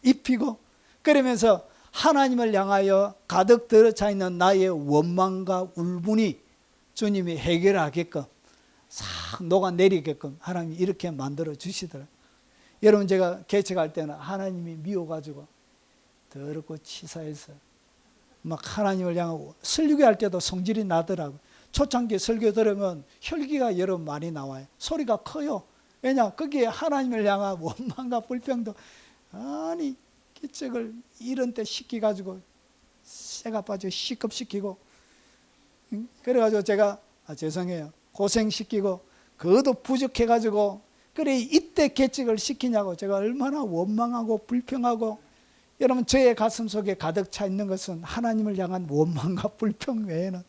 입히고, 그러면서 하나님을 향하여 가득 들어차 있는 나의 원망과 울분이 주님이 해결하게끔 싹 녹아내리게끔 하나님이 이렇게 만들어 주시더라고요. 여러분 제가 개척할 때는 하나님이 미워가지고 더럽고 치사해서 막 하나님을 향하고 설교할 때도 성질이 나더라고요. 초창기 설교 들으면 혈기가 여러 많이 나와요. 소리가 커요. 왜냐? 거기에 하나님을 향한 원망과 불평도, 아니 기적을 이런 때 시켜가지고 새가 빠져 시급시키고, 그래가지고 제가 죄송해요 고생시키고 그것도 부족해가지고, 그래 이때 개척을 시키냐고 제가 얼마나 원망하고 불평하고. 여러분 저의 가슴 속에 가득 차 있는 것은 하나님을 향한 원망과 불평 외에는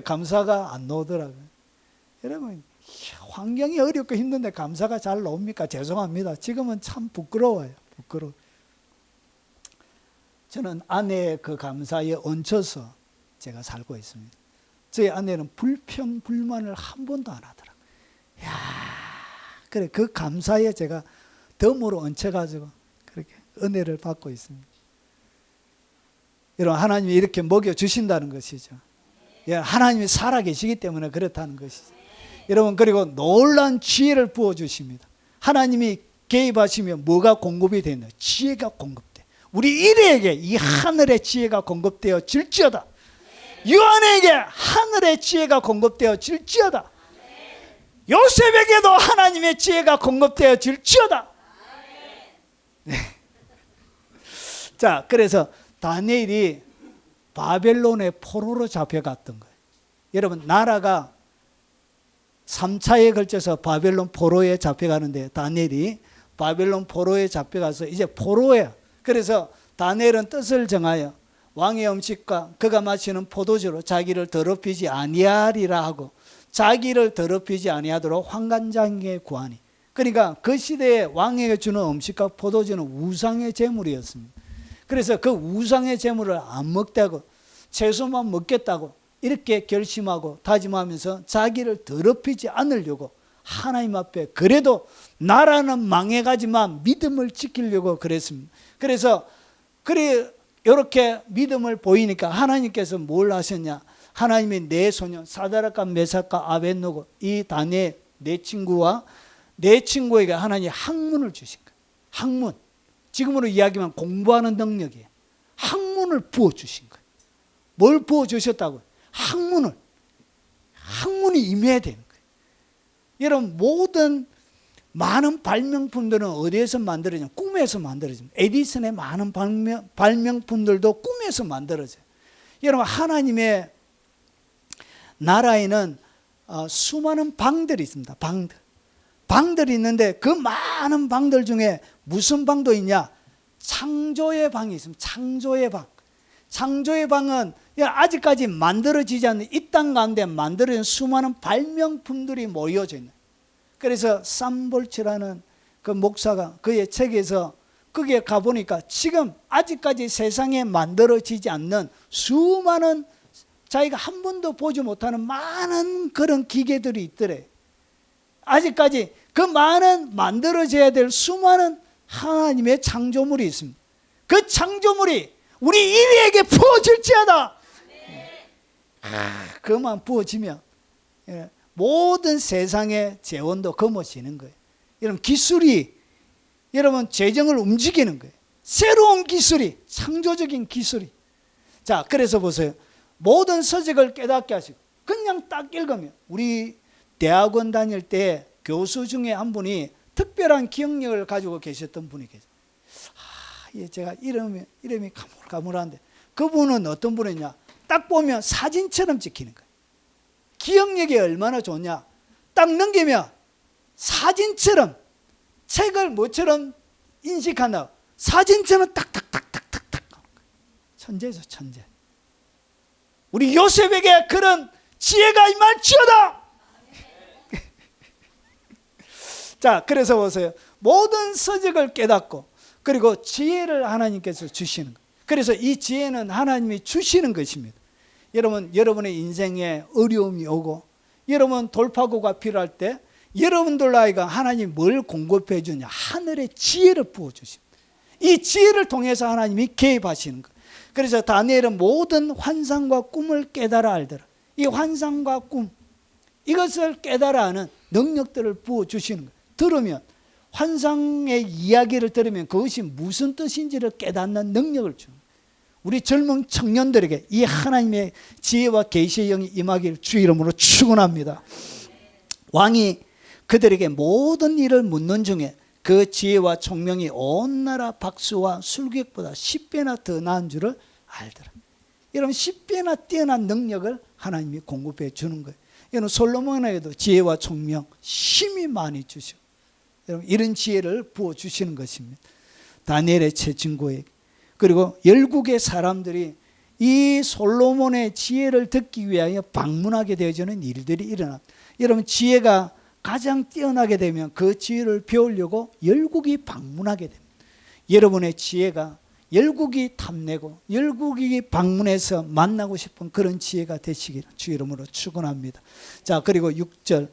감사가 안 나오더라고요. 여러분 환경이 어렵고 힘든데 감사가 잘 나옵니까? 죄송합니다. 지금은 참 부끄러워요. 부끄러워. 저는 아내의 그 감사에 얹혀서 제가 살고 있습니다. 저희 아내는 불평 불만을 한 번도 안 하더라고요. 야, 그래 그 감사에 제가 덤으로 얹혀가지고 그렇게 은혜를 받고 있습니다. 여러분 하나님이 이렇게 먹여주신다는 것이죠. 하나님이 살아계시기 때문에 그렇다는 것이죠. 여러분 그리고 놀라운 지혜를 부어주십니다. 하나님이 개입하시면 뭐가 공급이 되냐? 지혜가 공급돼. 우리 일에게 이 하늘의 지혜가 공급되어 질지어다. 요한에게 하늘의 지혜가 공급되어 질지어다. 요셉에게도 하나님의 지혜가 공급되어 질지어다. 네. 자, 그래서 다니엘이 바벨론의 포로로 잡혀갔던 거예요. 여러분 나라가 3차에 걸쳐서 바벨론 포로에 잡혀가는데 다니엘이 바벨론 포로에 잡혀가서 이제 포로예요. 그래서 다니엘은 뜻을 정하여 왕의 음식과 그가 마시는 포도주로 자기를 더럽히지 아니하리라 하고, 자기를 더럽히지 아니하도록 환관장에 구하니. 그러니까 그 시대에 왕에게 주는 음식과 포도주는 우상의 제물이었습니다. 그래서 그 우상의 제물을 안 먹다고, 채소만 먹겠다고 이렇게 결심하고 다짐하면서 자기를 더럽히지 않으려고 하나님 앞에 그래도 나라는 망해가지만 믿음을 지키려고 그랬습니다. 그래서 이렇게 믿음을 보이니까 하나님께서 뭘 하셨냐? 하나님이 내 소년 사드락과 메삭과 아벳노고 이 다니엘 내 친구에게 하나님이 학문을 주신 거예요. 학문. 지금으로 이야기하면 공부하는 능력이에요. 학문을 부어주신 거예요. 뭘 부어주셨다고요? 학문이 임해야 되는 거예요. 여러분 모든 많은 발명품들은 어디에서 만들어져요? 꿈에서 만들어집니다. 에디슨의 많은 발명품들도 꿈에서 만들어져요. 여러분 하나님의 나라에는 수많은 방들이 있습니다. 방들이 있는데 그 많은 방들 중에 무슨 방도 있냐? 창조의 방이 있습니다. 창조의 방. 창조의 방은 아직까지 만들어지지 않는 이 땅 가운데 만들어진 수많은 발명품들이 모여져 있는. 그래서 삼볼치라는 그 목사가 그의 책에서 거기에 가보니까 지금 아직까지 세상에 만들어지지 않는 수많은 자기가 한 번도 보지 못하는 많은 그런 기계들이 있더래. 아직까지 그 많은 만들어져야 될 수많은 하나님의 창조물이 있습니다. 그 창조물이 우리 이리에게 부어질지어다. 그만 부어지면 모든 세상의 재원도 거머쥐는 거예요. 여러분, 기술이 여러분 재정을 움직이는 거예요. 새로운 기술이, 창조적인 기술이. 자, 그래서 보세요. 모든 서적을 깨닫게 하시고 그냥 딱 읽으면, 우리 대학원 다닐 때 교수 중에 한 분이 특별한 기억력을 가지고 계셨던 분이 계세요. 제가 이름이 가물가물한데, 그분은 어떤 분이냐, 딱 보면 사진처럼 찍히는 거예요. 기억력이 얼마나 좋냐, 딱 넘기면 사진처럼, 책을 뭐처럼 인식한다, 사진처럼 딱딱딱딱딱딱. 천재죠, 천재. 우리 요셉에게 그런 지혜가 임할지어다. 자, 그래서 보세요. 모든 서적을 깨닫고, 그리고 지혜를 하나님께서 주시는 거예요. 그래서 이 지혜는 하나님이 주시는 것입니다. 여러분, 여러분의 인생에 어려움이 오고 여러분 돌파구가 필요할 때 여러분들 나이가 하나님이 뭘 공급해 주냐, 하늘의 지혜를 부어주십니다. 이 지혜를 통해서 하나님이 개입하시는 거예요. 그래서 다니엘은 모든 환상과 꿈을 깨달아 알더라. 이 환상과 꿈, 이것을 깨달아 아는 능력들을 부어주시는 거예요. 들으면, 환상의 이야기를 들으면 그것이 무슨 뜻인지를 깨닫는 능력을 주는 거예요. 우리 젊은 청년들에게 이 하나님의 지혜와 계시의 영이 임하기를 주 이름으로 축원합니다. 왕이 그들에게 모든 일을 묻는 중에 그 지혜와 총명이 온 나라 박수와 술객보다 10배나 더 나은 줄을 알더라. 여러분, 10배나 뛰어난 능력을 하나님이 공급해 주는 거예요. 여러분, 솔로몬에게도 지혜와 총명, 힘이 많이 주셔. 여러분, 이런 지혜를 부어주시는 것입니다. 다니엘의 제 친구에게. 그리고 열국의 사람들이 이 솔로몬의 지혜를 듣기 위하여 방문하게 되어지는 일들이 일어납니다. 여러분, 지혜가 가장 뛰어나게 되면 그 지혜를 배우려고 열국이 방문하게 됩니다. 여러분의 지혜가 열국이 탐내고 열국이 방문해서 만나고 싶은 그런 지혜가 되시기를 주 이름으로 축원합니다. 자, 그리고 6절,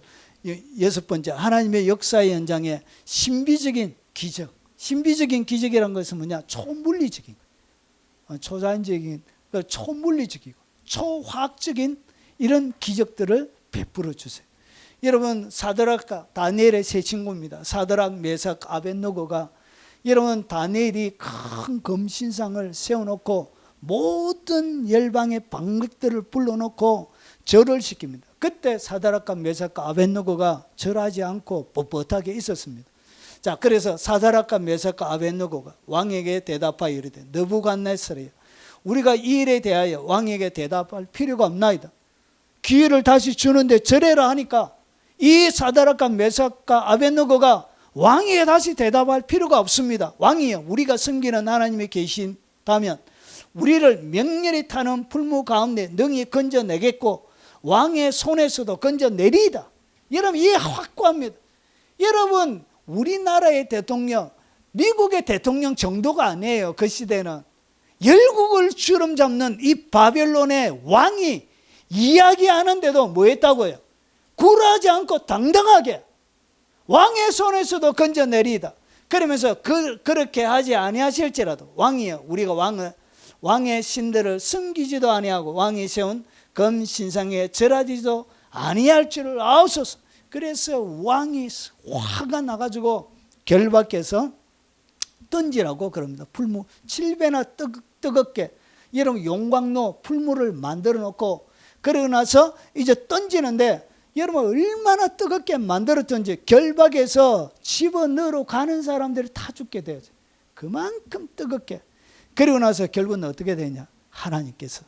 여섯 번째, 하나님의 역사의 현장에 신비적인 기적. 신비적인 기적이라는 것은 뭐냐? 초물리적인, 초자연적인, 초물리적이고 초화학적인 이런 기적들을 베풀어 주세요. 여러분, 사드락과 다니엘의 세 친구입니다. 사드락, 메삭, 아벳느고가, 여러분, 다니엘이 큰 금신상을 세워놓고 모든 열방의 방백들을 불러놓고 절을 시킵니다. 그때 사드락과 메삭과 아벳느고가 절하지 않고 뻣뻣하게 있었습니다. 자, 그래서 사드락과 메삭과 아벳느고가 왕에게 대답하여 이르되, 느부갓네살이여, 우리가 이 일에 대하여 왕에게 대답할 필요가 없나이다. 기회를 다시 주는데 절해라 하니까 이 사드락과 메삭과 아벳느고가 왕에게 다시 대답할 필요가 없습니다. 왕이여, 우리가 섬기는 하나님이 계신다면 우리를 맹렬히 타는 풀무 가운데 능히 건져내겠고 왕의 손에서도 건져내리이다. 여러분, 이게 확고합니다. 여러분, 우리나라의 대통령, 미국의 대통령 정도가 아니에요. 그 시대는 열국을 주름 잡는 이 바벨론의 왕이 이야기하는데도 뭐 했다고요? 굴하지 않고 당당하게 왕의 손에서도 건져내리이다. 그러면서 그렇게 하지 아니하실지라도 왕이여, 우리가 왕의 신들을 섬기지도 아니하고 왕이 세운 금신상에 절하지도 아니할 줄을 아옵소서. 그래서 왕이 화가 나가지고 결박해서 던지라고 그럽니다. 풀무 7배나 뜨겁게, 여러분, 용광로 풀무를 만들어 놓고 그러고 나서 이제 던지는데, 여러분, 얼마나 뜨겁게 만들었던지 결박해서 집어넣으러 가는 사람들이 다 죽게 되어져. 그만큼 뜨겁게. 그리고 나서 결국은 어떻게 되냐? 하나님께서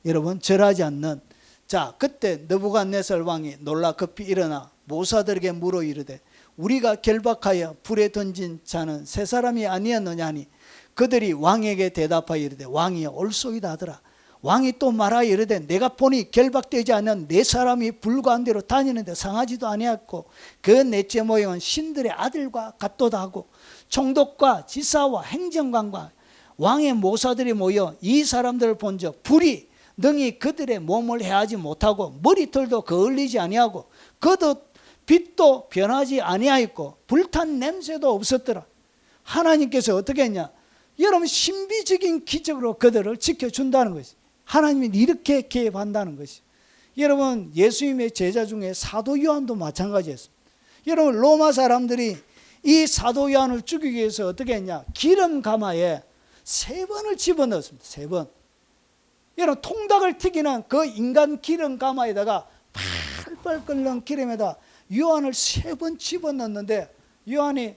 여러분 절하지 않는, 자, 그때 느부갓네살 왕이 놀라 급히 일어나 모사들에게 물어 이르되, 우리가 결박하여 불에 던진 자는 세 사람이 아니었느냐 하니, 그들이 왕에게 대답하여 이르되, 왕이여, 올소이다 하더라. 왕이 또 말하여 이르되, 내가 보니 결박되지 않은 네 사람이 불가운데로 다니는데 상하지도 아니었고 그 넷째 모형은 신들의 아들과 같도다 하고, 총독과 지사와 행정관과 왕의 모사들이 모여 이 사람들을 본즉 불이 능히 그들의 몸을 해하지 못하고 머리털도 거을리지 아니하고 겉옷 빛도 변하지 아니하였고 불탄 냄새도 없었더라. 하나님께서 어떻게 했냐? 여러분 신비적인 기적으로 그들을 지켜준다는 것이, 하나님이 이렇게 개입한다는 것이. 여러분 예수님의 제자 중에 사도 요한도 마찬가지였습니다. 여러분 로마 사람들이 이 사도 요한을 죽이기 위해서 어떻게 했냐, 기름 가마에 3번을 집어넣었습니다. 3번. 여러분 통닭을 튀기는 그 인간 기름 가마에다가 팔팔 끓는 기름에다 요한을 3번 집어넣었는데 요한이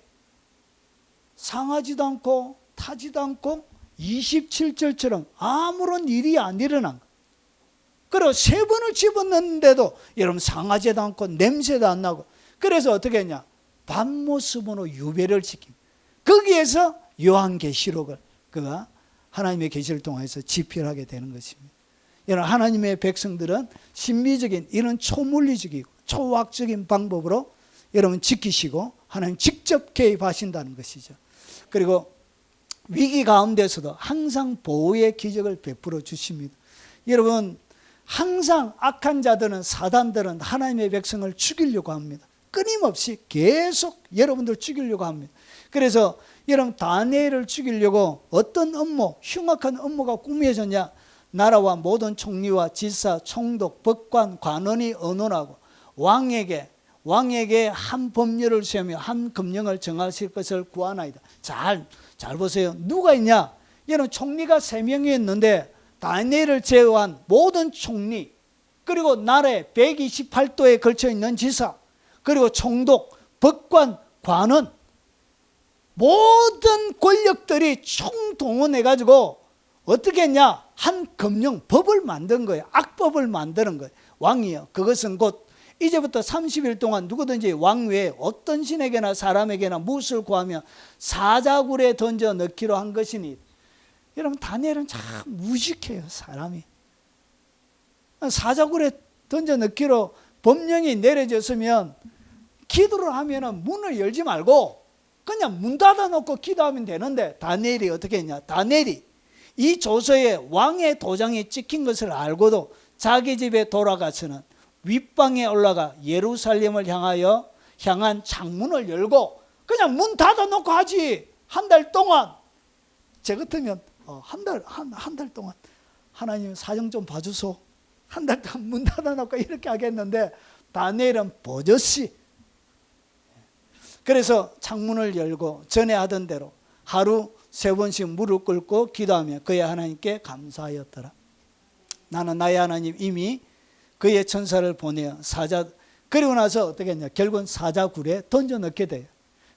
상하지도 않고 타지도 않고 27절처럼 아무런 일이 안 일어난 거예요. 그리고 3번을 집어넣는데도 여러분 상하지도 않고 냄새도 안 나고, 그래서 어떻게 했냐, 밤모습으로 유배를 시킵니다. 거기에서 요한계시록을 그가 하나님의 계시를 통해서 집필하게 되는 것입니다. 여러분 하나님의 백성들은 신비적인 이런 초물리적이고 초학적인 방법으로 여러분 지키시고 하나님 직접 개입하신다는 것이죠. 그리고 위기 가운데서도 항상 보호의 기적을 베풀어 주십니다. 여러분 항상 악한 자들은, 사단들은 하나님의 백성을 죽이려고 합니다. 끊임없이 계속 여러분들 죽이려고 합니다. 그래서 여러분 다니엘을 죽이려고 어떤 업무, 흉악한 업무가 꾸며졌냐, 나라와 모든 총리와 지사, 총독, 법관, 관원이 의논하고 왕에게 한 법률을 세우며 한 금령을 정하실 것을 구하나이다. 잘 보세요. 누가 있냐? 여러분 총리가 3명이 있는데 다니엘을 제외한 모든 총리, 그리고 나라에 128도에 걸쳐 있는 지사, 그리고 총독, 법관, 관원, 모든 권력들이 총동원해가지고 어떻게 했냐? 한 금령, 법을 만든 거예요. 악법을 만드는 거예요. 왕이요. 그것은 곧 이제부터 30일 동안 누구든지 왕 외에 어떤 신에게나 사람에게나 무엇을 구하며 사자굴에 던져 넣기로 한 것이니. 여러분 다니엘은 참 무식해요. 사람이. 사자굴에 던져 넣기로 법령이 내려졌으면 기도를 하면 문을 열지 말고 그냥 문 닫아놓고 기도하면 되는데, 다니엘이 어떻게 했냐, 다니엘이 이 조서에 왕의 도장이 찍힌 것을 알고도 자기 집에 돌아가서는 윗방에 올라가 예루살렘을 향한 창문을 열고 그냥 문 닫아놓고 하지. 한 달 동안. 제 같으면 한 달 동안 하나님 사정 좀 봐주소, 한 달 동안 문 닫아놓고 이렇게 하겠는데, 다니엘은 버젓이. 그래서 창문을 열고 전에 하던 대로 하루 3번씩 무릎 꿇고 기도하며 그의 하나님께 감사하였더라. 나는 나의 하나님 이미 그의 천사를 보내어 그리고 나서 어떻게 했냐, 결국은 사자굴에 던져 넣게 돼요.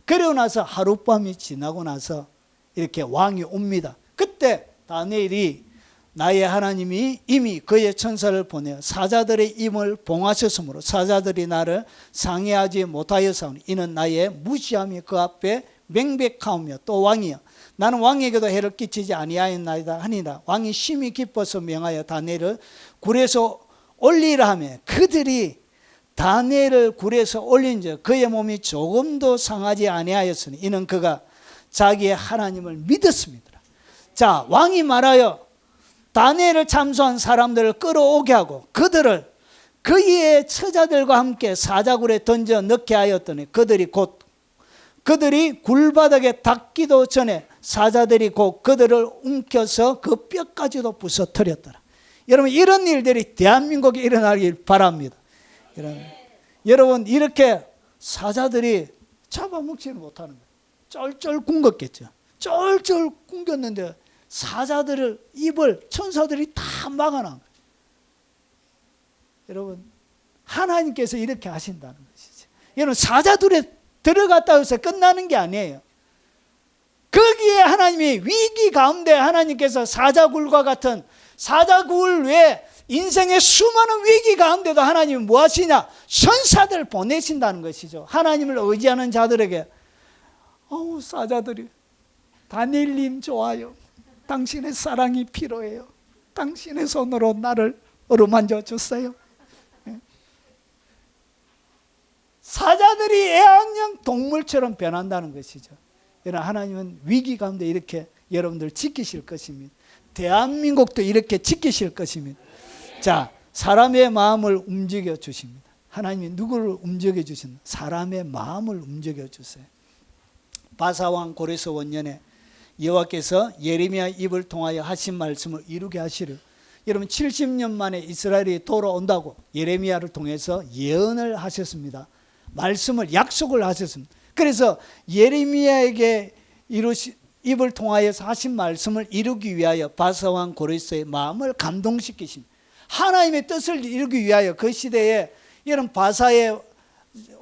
그리고 나서 하룻밤이 지나고 나서 이렇게 왕이 옵니다. 그때 다니엘이 나의 하나님이 이미 그의 천사를 보내어 사자들의 임을 봉하셨으므로 사자들이 나를 상해하지 못하였사오니 이는 나의 무시함이 그 앞에 명백하오며, 또 왕이여 나는 왕에게도 해를 끼치지 아니하였나이다 하니라. 왕이 심히 기뻐서 명하여 다니엘을 굴에서 올리라 하며, 그들이 다니엘을 굴에서 올린즉 그의 몸이 조금도 상하지 아니하였으니 이는 그가 자기의 하나님을 믿었습니다. 자, 왕이 말하여 다니엘을 참소한 사람들을 끌어오게 하고 그들을 그의 처자들과 함께 사자굴에 던져 넣게 하였더니 그들이 굴바닥에 닿기도 전에 사자들이 곧 그들을 움켜서 그 뼈까지도 부서뜨렸더라. 여러분 이런 일들이 대한민국에 일어나길 바랍니다. 여러분 이렇게 사자들이 잡아먹지를 못하는 거예요. 쩔쩔 굶겼겠죠. 쩔쩔 굶겼는데 사자들을 입을 천사들이 다 막아놓은 거예요. 여러분 하나님께서 이렇게 하신다는 것이죠. 여러분 사자들에 들어갔다 해서 끝나는 게 아니에요. 거기에 하나님이 위기 가운데 하나님께서 사자굴과 같은, 사자굴 외에 인생의 수많은 위기 가운데도 하나님이 뭐 하시냐, 천사들 보내신다는 것이죠. 하나님을 의지하는 자들에게 사자들이 다니엘님 좋아요, 당신의 사랑이 필요해요, 당신의 손으로 나를 어루만져 주세요. 사자들이 애완용 동물처럼 변한다는 것이죠. 여러분 하나님은 위기 가운데 이렇게 여러분들 지키실 것입니다. 대한민국도 이렇게 지키실 것입니다. 자, 사람의 마음을 움직여 주십니다. 하나님이 누구를 움직여 주신다? 사람의 마음을 움직여 주세요. 바사왕 고레스 원년에 여호와께서 예레미야 입을 통하여 하신 말씀을 이루게 하시려. 여러분 70년 만에 이스라엘이 돌아온다고 예레미야를 통해서 예언을 하셨습니다. 말씀을 약속을 하셨습니다. 그래서 예레미야에게 입을 통하여서 하신 말씀을 이루기 위하여 바사 왕 고레스의 마음을 감동시키십니다. 하나님의 뜻을 이루기 위하여 그 시대에 이런 바사의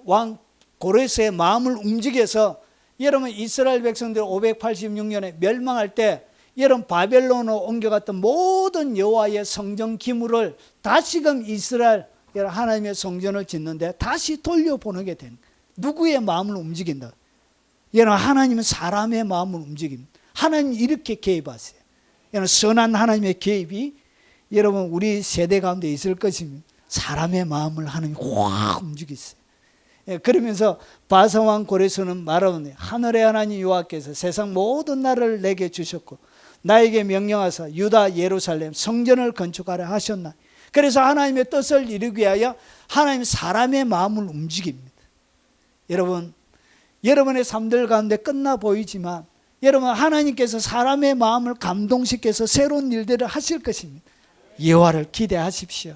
왕 고레스의 마음을 움직여서 여러분 이스라엘 백성들 586년에 멸망할 때 여러분 바벨론으로 옮겨갔던 모든 여호와의 성전 기물을 다시금 이스라엘 하나님의 성전을 짓는데 다시 돌려보내게 된 누구의 마음을 움직인다? 여러분 하나님은 사람의 마음을 움직입니다. 하나님 이렇게 개입하세요. 여러분 선한 하나님의 개입이 여러분 우리 세대 가운데 있을 것입니다. 사람의 마음을 하나님이 확 움직이세요. 그러면서 바사왕 고레스는 말하오니 하늘의 하나님 여호와께서 세상 모든 나라를 내게 주셨고 나에게 명령하사 유다 예루살렘 성전을 건축하라 하셨나. 그래서 하나님의 뜻을 이루기 위하여 하나님 사람의 마음을 움직입니다. 여러분 여러분의 삶들 가운데 끝나 보이지만 여러분 하나님께서 사람의 마음을 감동시켜서 새로운 일들을 하실 것입니다. 여호와를 기대하십시오.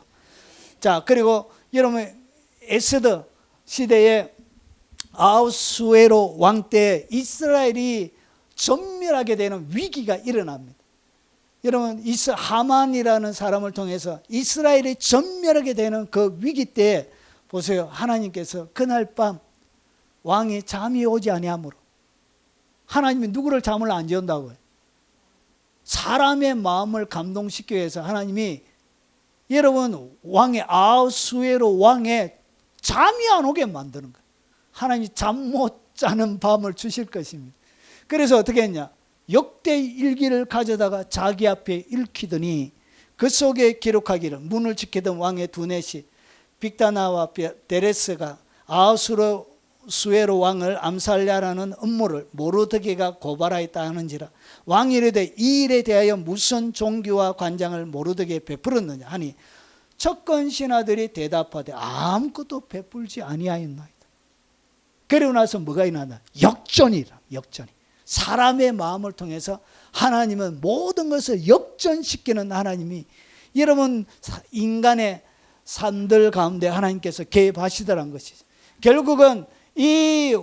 자, 그리고 여러분 에스더 시대에 아하수에로 왕 때 이스라엘이 전멸하게 되는 위기가 일어납니다. 여러분 하만이라는 사람을 통해서 이스라엘이 전멸하게 되는 그 위기 때 보세요. 하나님께서 그날 밤 왕이 잠이 오지 아니하므로 하나님이 누구를 잠을 안 재운다고요? 사람의 마음을 감동시키기 위해서 하나님이 여러분 왕의 아하수에로 왕의 잠이 안 오게 만드는 거예요. 하나님이 잠 못 자는 밤을 주실 것입니다. 그래서 어떻게 했냐? 역대 일기를 가져다가 자기 앞에 읽히더니 그 속에 기록하기를 문을 지키던 왕의 두넷이 빅다나와 데레스가 아하수에로 왕을 암살하라는 음모를 모르드게가 고발하였다 하는지라 왕이 이르되 이 일에 대하여 무슨 종교와 관장을 모르드게에 베풀었느냐 하니 척건 신하들이 대답하되 아무것도 베풀지 아니하였나이다. 그리고 나서 뭐가 일어나나? 역전이라. 역전이 사람의 마음을 통해서 하나님은 모든 것을 역전시키는 하나님이 여러분 인간의 삶들 가운데 하나님께서 개입하시더란 것이죠. 결국은 이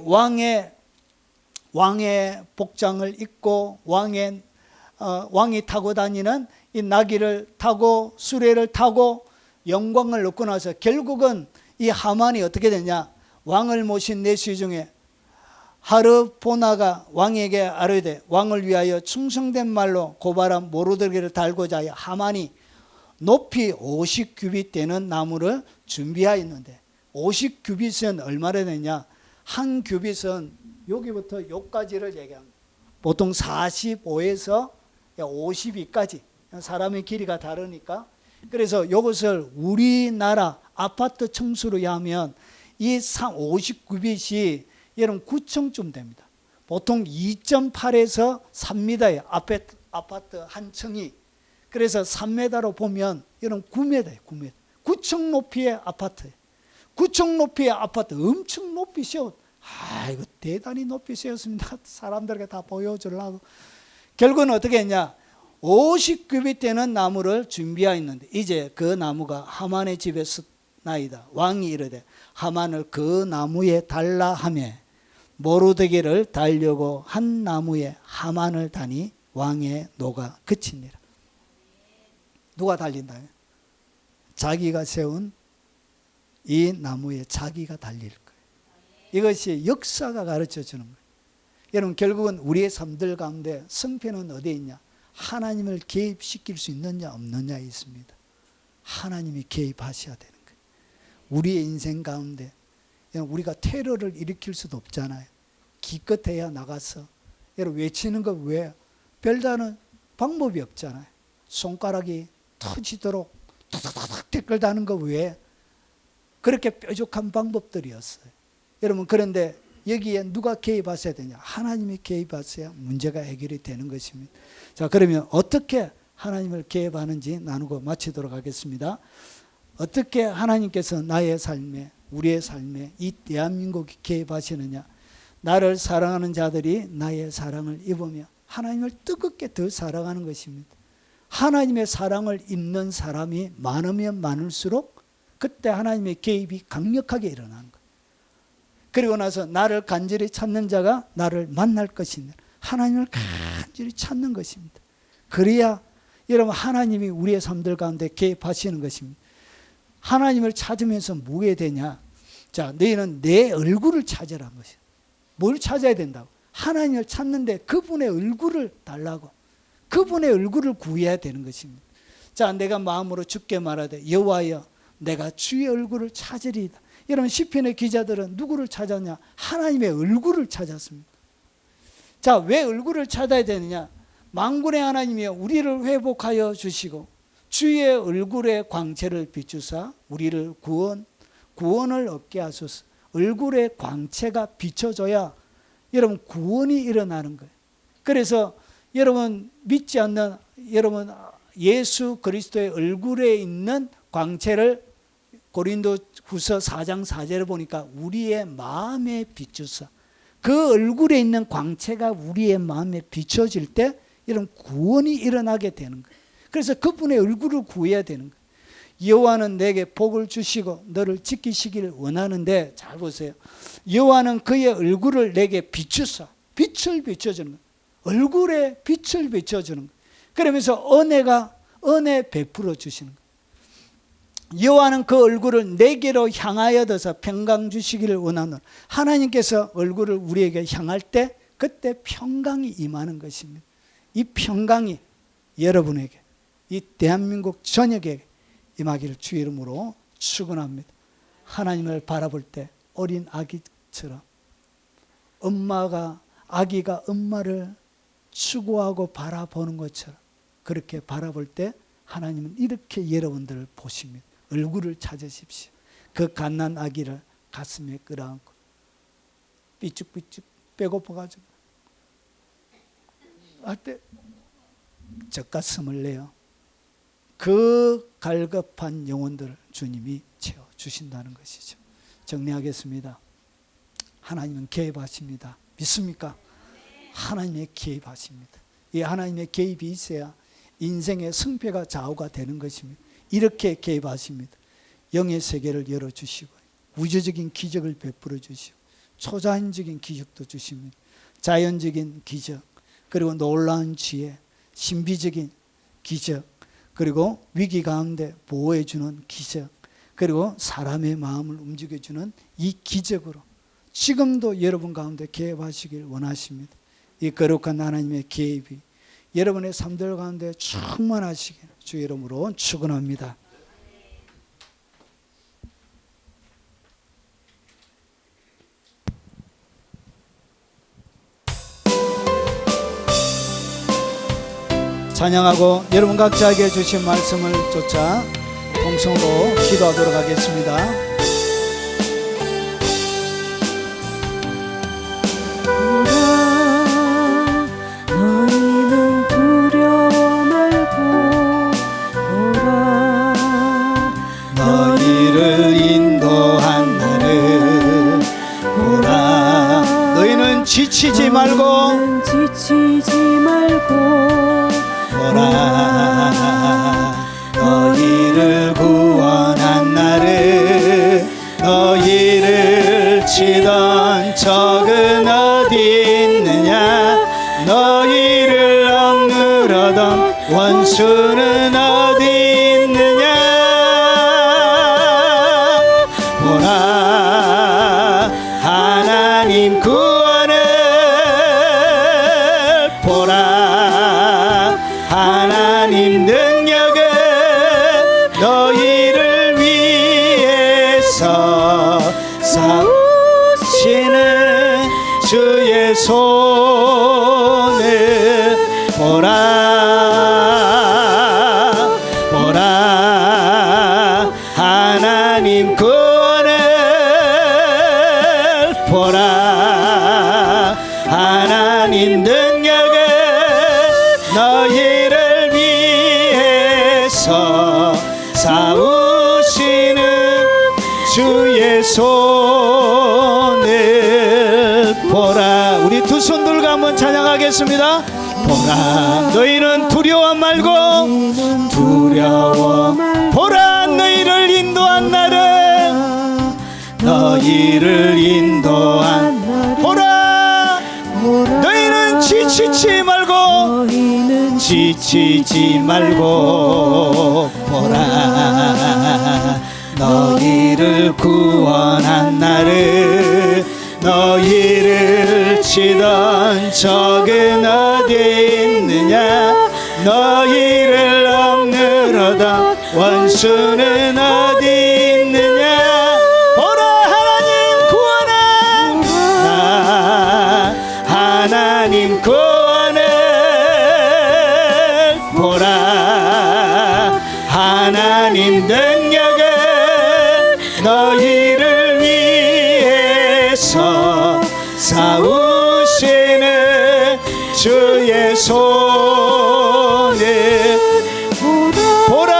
왕의 복장을 입고 왕이 타고 다니는 이 나귀를 타고 수레를 타고 영광을 얻고 나서 결국은 이 하만이 어떻게 되냐? 왕을 모신 내시 중에 하르보나가 왕에게 아뢰되 왕을 위하여 충성된 말로 고발한 모르드게를 달고자 하여 하만이 높이 50규빗 되는 나무를 준비하였는데 50규빗은 얼마나 되냐? 한 규빗은 여기부터 여기까지를 얘기합니다. 보통 45에서 52까지 사람의 길이가 다르니까 그래서 이것을 우리나라 아파트 층수로 하면 이 50규빗이 여러분 9층쯤 됩니다. 보통 2.8에서 3m예요. 아파트 한 층이. 그래서 3m로 보면 여러분 9m예요. 9m. 9층 높이의 아파트예요. 9층 높이의 아파트 엄청 높이 세웠. 이거 대단히 높이 세웠습니다. 사람들에게 다 보여주려고. 결국은 어떻게 했냐? 50규빗 되는 나무를 준비하였는데 이제 그 나무가 하만의 집에 섰나이다. 왕이 이르되 하만을 그 나무에 달라 하며 모르드게를 달려고 한 나무에 하만을 다니 왕의 노가 그치니라. 누가 달린다? 자기가 세운 이 나무에 자기가 달릴 거예요. 이것이 역사가 가르쳐 주는 거예요. 여러분 결국은 우리의 삶들 가운데 성패는 어디에 있냐? 하나님을 개입시킬 수 있느냐 없느냐에 있습니다. 하나님이 개입하셔야 되는 거예요. 우리의 인생 가운데 우리가 테러를 일으킬 수도 없잖아요. 기껏해야 나가서 여러분 외치는 거 왜? 별다른 방법이 없잖아요. 손가락이 터지도록 다다다닥 댓글 다는 거 왜? 그렇게 뾰족한 방법들이었어요. 여러분 그런데 여기에 누가 개입하셔야 되냐? 하나님이 개입하셔야 문제가 해결이 되는 것입니다. 자, 그러면 어떻게 하나님을 개입하는지 나누고 마치도록 하겠습니다. 어떻게 하나님께서 나의 삶에 우리의 삶에 이 대한민국이 개입하시느냐? 나를 사랑하는 자들이 나의 사랑을 입으며 하나님을 뜨겁게 더 사랑하는 것입니다. 하나님의 사랑을 입는 사람이 많으면 많을수록 그때 하나님의 개입이 강력하게 일어나는 거예요. 그리고 나서 나를 간절히 찾는 자가 나를 만날 것이니 하나님을 간절히 찾는 것입니다. 그래야 여러분 하나님이 우리의 삶들 가운데 개입하시는 것입니다. 하나님을 찾으면서 뭐해야 되냐? 자, 너희는 내 얼굴을 찾으라는 것이에요. 뭘 찾아야 된다고? 하나님을 찾는데 그분의 얼굴을 달라고, 그분의 얼굴을 구해야 되는 것입니다. 자, 내가 마음으로 주께 말하되 여호와여 내가 주의 얼굴을 찾으리이다. 여러분 시편의 기자들은 누구를 찾았냐? 하나님의 얼굴을 찾았습니다. 자, 왜 얼굴을 찾아야 되느냐? 만군의 하나님이여 우리를 회복하여 주시고 주의 얼굴의 광채를 비추사 우리를 구원을 얻게 하소서. 얼굴의 광채가 비춰져야 여러분 구원이 일어나는 거예요. 그래서 여러분 믿지 않는 여러분 예수 그리스도의 얼굴에 있는 광채를 고린도후서 4장 4절을 보니까 우리의 마음에 비추사, 그 얼굴에 있는 광채가 우리의 마음에 비춰질 때 이런 구원이 일어나게 되는 거예요. 그래서 그분의 얼굴을 구해야 되는 거예요. 여호와는 내게 복을 주시고 너를 지키시기를 원하는데, 잘 보세요. 여호와는 그의 얼굴을 내게 비추사, 빛을 비춰주는 거예요. 얼굴에 빛을 비춰주는 거예요. 그러면서 은혜 베풀어 주시는 거예요. 여호와는 그 얼굴을 내게로 향하여 둬서 평강 주시기를 원하노라. 하나님께서 얼굴을 우리에게 향할 때 그때 평강이 임하는 것입니다. 이 평강이 여러분에게, 이 대한민국 전역에 임하기를 주의 이름으로 축원합니다. 하나님을 바라볼 때 어린 아기처럼 아기가 엄마를 추구하고 바라보는 것처럼 그렇게 바라볼 때 하나님은 이렇게 여러분들을 보십니다. 얼굴을 찾으십시오. 그 갓난 아기를 가슴에 끌어안고 삐죽삐죽 배고파가지고 할 때 젖가슴을 내요. 그 갈급한 영혼들을 주님이 채워주신다는 것이죠. 정리하겠습니다. 하나님은 개입하십니다. 믿습니까? 하나님의 개입하십니다. 이 하나님의 개입이 있어야 인생의 승패가 좌우가 되는 것입니다. 이렇게 개입하십니다. 영의 세계를 열어주시고 우주적인 기적을 베풀어 주시고 초자연적인 기적도 주십니다. 자연적인 기적, 그리고 놀라운 지혜, 신비적인 기적, 그리고 위기 가운데 보호해주는 기적, 그리고 사람의 마음을 움직여주는 이 기적으로 지금도 여러분 가운데 개입하시길 원하십니다. 이 거룩한 하나님의 개입이 여러분의 삶들 가운데 충만하시길 주의 이름으로 축원합니다. 찬양하고 여러분 각자에게 주신 말씀을 쫓아 동성으로 기도하도록 하겠습니다. 너희는 두려워 말고 오라. 너희를 인도한 나를 보라. 너희는 지치지 말고 지치지 말고 너희를 구원한 나를, 너희를 치던 적은 어디 있느냐, 너희를 억누르던 원수는 어디 있느냐. 보라 하나님 구원을 보라 하나님 능력은 너희를 위해서 싸우시는 주의 손을 보라. 보라 하나님 구원을 보라 하나님 능력은 너희를 위해서 싸우시는 주의 손을 보라. 우리 두 손 들고 한번 찬양하겠습니다. 보라 너희는 두려워 말고 너희는 두려워 보라 너희를 인도한 나를 너희를 인도한 나를 보라 보라 너희는 지치지 말고 너희는 지치지 말고 보라 너희를 구원한 나를 너희를 치던 적은 어디 있느냐 너희를 억누르던 원수는 어디 있느냐 보라 하나님 구원한 나 하나님 구원을 보라 하나님 능력을 너희를 위해서 싸우시는 주의 손을 보라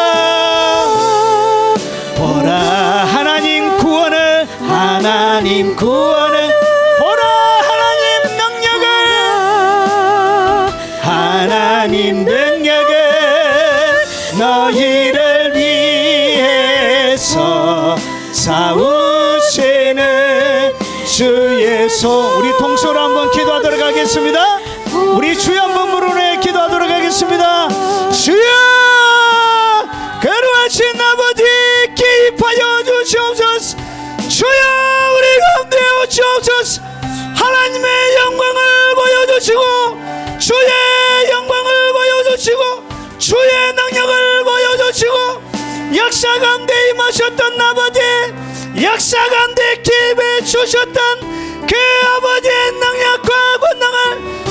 보라 하나님 구원을 보라 하나님 능력을 너희를 위해서 싸우시는 주의 손 우리 동서로 한번 기도하도록 하겠습니다. 우리 주여 한번 부르네 기도하도록 하겠습니다. 주여 거룩하신 아버지 기입하여 주시옵소서. 주여 우리 가운데 오시옵소서. 하나님의 영광을 보여주시고 주의 영광을 보여주시고 주의 능력을 보여주시고 역사 가운데 임하셨던 아버지 역사 가운데 기입해 주셨던 그 아버지의 능력과 권능을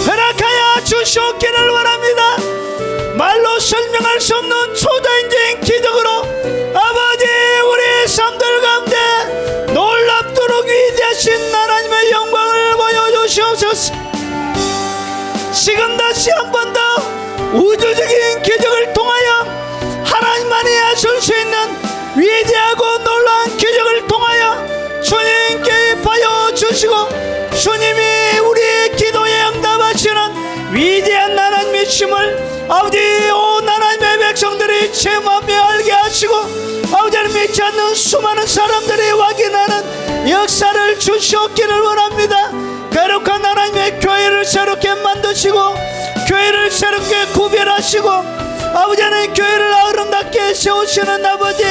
허락하여 주시옵기를 원합니다. 말로 설명할 수 없는 초자연적인 기적으로 아버지 우리 삶들 가운데 놀랍도록 위대하신 하나님의 영광을 보여주시옵소서. 지금 다시 한 번 더 우주적인 기적을 통하여 하나님만이 하실 수 있는 위대하고 놀라운 기적을 통하여 주님 개입하여 주시고 주님이 우리의 기도에 응답하시는 위대한 하나님이심을 아버지 온 하나님의 백성들이 체험하며 알게 하시고 아버지를 믿지 않는 수많은 사람들이 확인하는 역사를 주시옵기를 원합니다. 거룩한 하나님의 교회를 새롭게 만드시고 교회를 새롭게 구별하시고 아버지는 교회를 아름답게 세우시는 아버지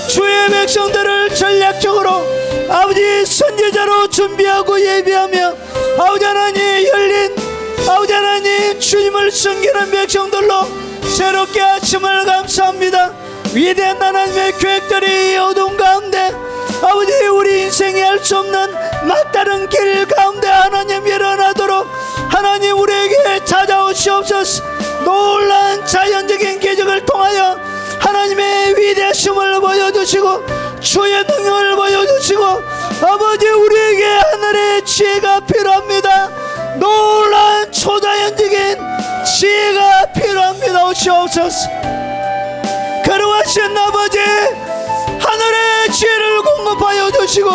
주의 백성들을 전략적으로 아버지 선지자로 준비하고 예비하며 아버지 하나님 열린 아버지 하나님 주님을 섬기는 백성들로 새롭게 하심을 감사합니다. 위대한 하나님의 계획들이 어두운 가운데 아버지 우리 인생에 할 수 없는 막다른 길 가운데 하나님 일어나도록 하나님 우리에게 찾아오시옵소서. 놀라운 자연적인 기적을 통하여 하나님의 위대하심을 보여주시고 주의 능력을 보여주시고 아버지 우리에게 하늘의 지혜가 필요합니다. 놀라운 초자연적인 지혜가 필요합니다. 오시옵소서. 거룩하신 아버지 하늘의 지혜를 공급하여 주시고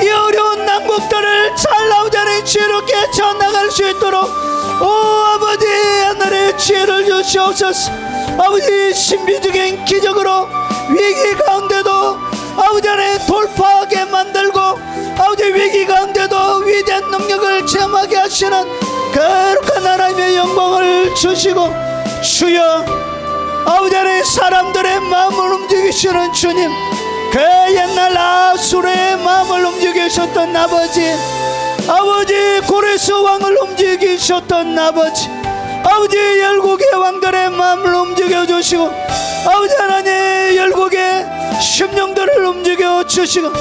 이 어려운 난국들을 잘 나오자는 지혜롭게 쳐나갈 수 있도록 오 아버지 하늘의 지혜를 주시옵소서. 아버지 신비적인 기적으로 위기 가운데도 아버지 안에 돌파하게 만들고 아버지 위기 가운데도 위대한 능력을 체험하게 하시는 거룩한 하나님의 영광을 주시고 주여 아버지 안에 사람들의 마음을 움직이시는 주님 그 옛날 아수르의 마음을 움직이셨던 아버지 고레스 왕을 움직이셨던 아버지 열국의 왕들의 마음을 움직여주시고 아버지 하나님 열국의 심령들을 움직여주시고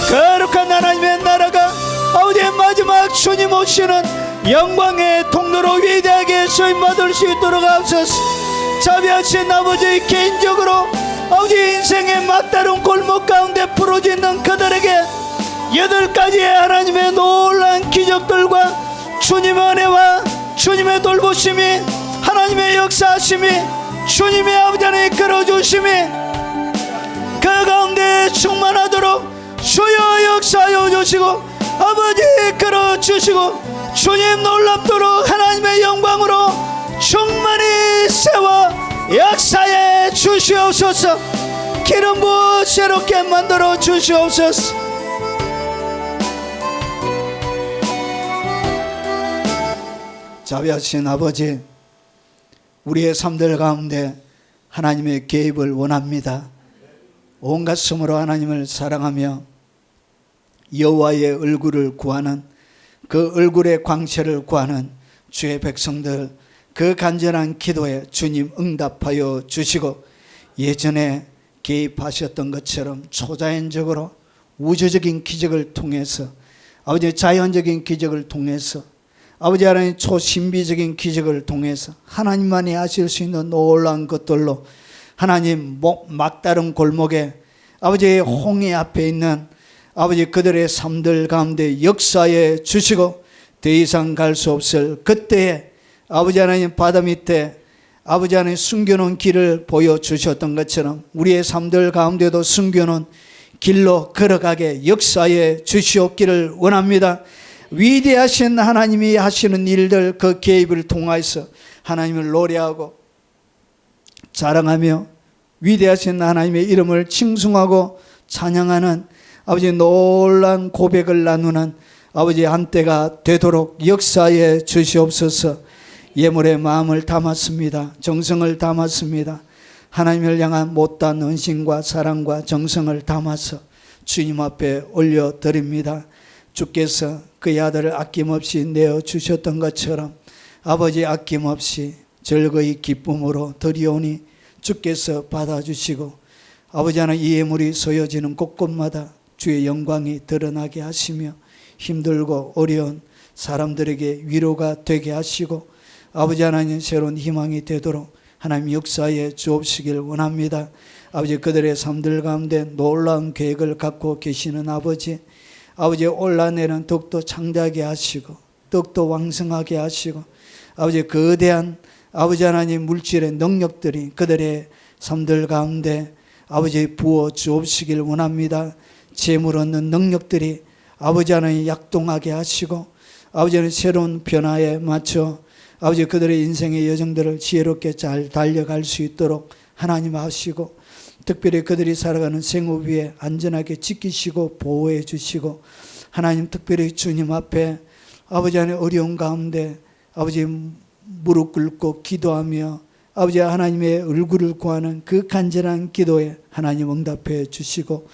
거룩한 하나님의 나라가 아버지의 마지막 주님 오시는 영광의 통로로 위대하게 쓰임받을 수 있도록 하옵소서. 자비하신 아버지 개인적으로 아버지 인생의 막다른 골목 가운데 부러지는 그들에게 8가지의 하나님의 놀라운 기적들과 주님의 은혜와 주님의 돌보심이 하나님의 역사하심이 주님의 아버지 안에 이끌어주심이 그 가운데 충만하도록 주여 역사하여 주시고 아버지 이끌어주시고 주님 놀랍도록 하나님의 영광으로 충만히 세워 역사해 주시옵소서. 기름 부어 새롭게 만들어 주시옵소서. 자비하신 아버지, 우리의 삶들 가운데 하나님의 개입을 원합니다. 온 가슴으로 하나님을 사랑하며 여호와의 얼굴을 구하는, 그 얼굴의 광채를 구하는 주의 백성들, 그 간절한 기도에 주님 응답하여 주시고, 예전에 개입하셨던 것처럼 초자연적으로 우주적인 기적을 통해서, 아버지 자연적인 기적을 통해서, 아버지 하나님 초신비적인 기적을 통해서 하나님만이 하실 수 있는 놀라운 것들로 하나님 막다른 골목에 아버지의 홍해 앞에 있는 아버지 그들의 삶들 가운데 역사해 주시고, 더 이상 갈 수 없을 그때에 아버지 하나님 바다 밑에 아버지 하나님 숨겨놓은 길을 보여주셨던 것처럼 우리의 삶들 가운데도 숨겨놓은 길로 걸어가게 역사해 주시옵기를 원합니다. 위대하신 하나님이 하시는 일들, 그 개입을 통하여서 하나님을 노래하고 자랑하며 위대하신 하나님의 이름을 칭송하고 찬양하는 아버지 놀라운 고백을 나누는 아버지 한때가 되도록 역사해 주시옵소서. 예물의 마음을 담았습니다. 정성을 담았습니다. 하나님을 향한 못다한 헌신과 사랑과 정성을 담아서 주님 앞에 올려드립니다. 주께서 그의 아들을 아낌없이 내어주셨던 것처럼 아버지 아낌없이 즐거이 기쁨으로 드리오니 주께서 받아주시고, 아버지 하나님 이 예물이 쏘여지는 곳곳마다 주의 영광이 드러나게 하시며 힘들고 어려운 사람들에게 위로가 되게 하시고, 아버지 하나님 새로운 희망이 되도록 하나님 역사에 주옵시길 원합니다. 아버지 그들의 삶들 가운데 놀라운 계획을 갖고 계시는 아버지, 아버지 올라내는 더욱더 창대하게 하시고 더욱더 왕성하게 하시고, 아버지 거대한 아버지 하나님 물질의 능력들이 그들의 삶들 가운데 아버지 부어 주옵시길 원합니다. 재물 얻는 능력들이 아버지 하나님 약동하게 하시고, 아버지 하나님 새로운 변화에 맞춰 아버지 그들의 인생의 여정들을 지혜롭게 잘 달려갈 수 있도록 하나님 하시고, 특별히 그들이 살아가는 생업 위에 안전하게 지키시고 보호해 주시고, 하나님 특별히 주님 앞에 아버지 하나님 어려운 가운데 아버지 무릎 꿇고 기도하며 아버지 하나님의 얼굴을 구하는 그 간절한 기도에 하나님 응답해 주시고,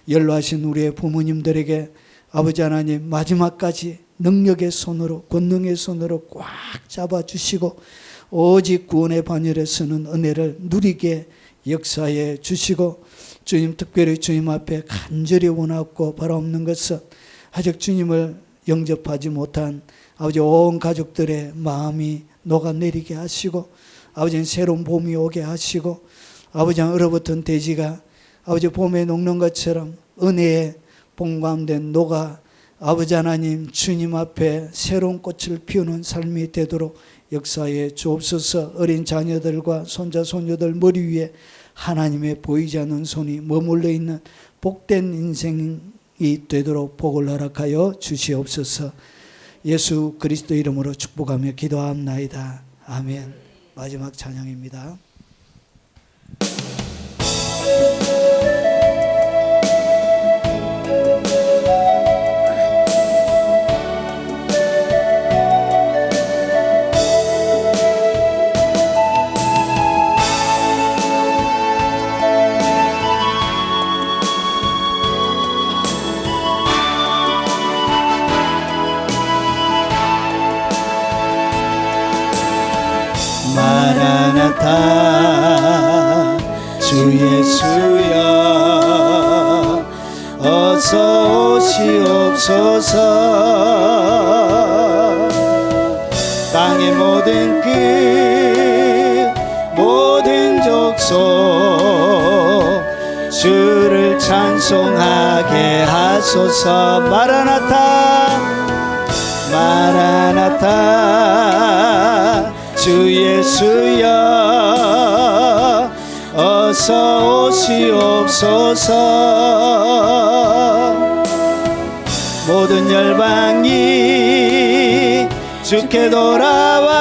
연로하신 우리의 부모님들에게 아버지 하나님 마지막까지 능력의 손으로, 권능의 손으로 꽉 잡아주시고 오직 구원의 반열에 서는 은혜를 누리게 역사해 주시고, 주님 특별히 주님 앞에 간절히 원하고 바라옵는 것은 아직 주님을 영접하지 못한 아버지 온 가족들의 마음이 녹아내리게 하시고, 아버지는 새로운 봄이 오게 하시고, 아버지 얼어붙은 대지가 아버지 봄에 녹는 것처럼 은혜의 봄 가운데 녹아 아버지 하나님 주님 앞에 새로운 꽃을 피우는 삶이 되도록 역사에 주옵소서. 어린 자녀들과 손자 손녀들 머리 위에 하나님의 보이지 않는 손이 머물러 있는 복된 인생이 되도록 복을 허락하여 주시옵소서. 예수 그리스도 이름으로 축복하며 기도합나이다. 아멘. 마지막 찬양입니다. 마라나타 주 예수여 어서 오시옵소서. 땅의 모든 끝 모든 족속 주를 찬송하게 하소서. 마라나타 마라나타 주 예수여 어서 오시옵소서. 모든 열방이 주께 돌아와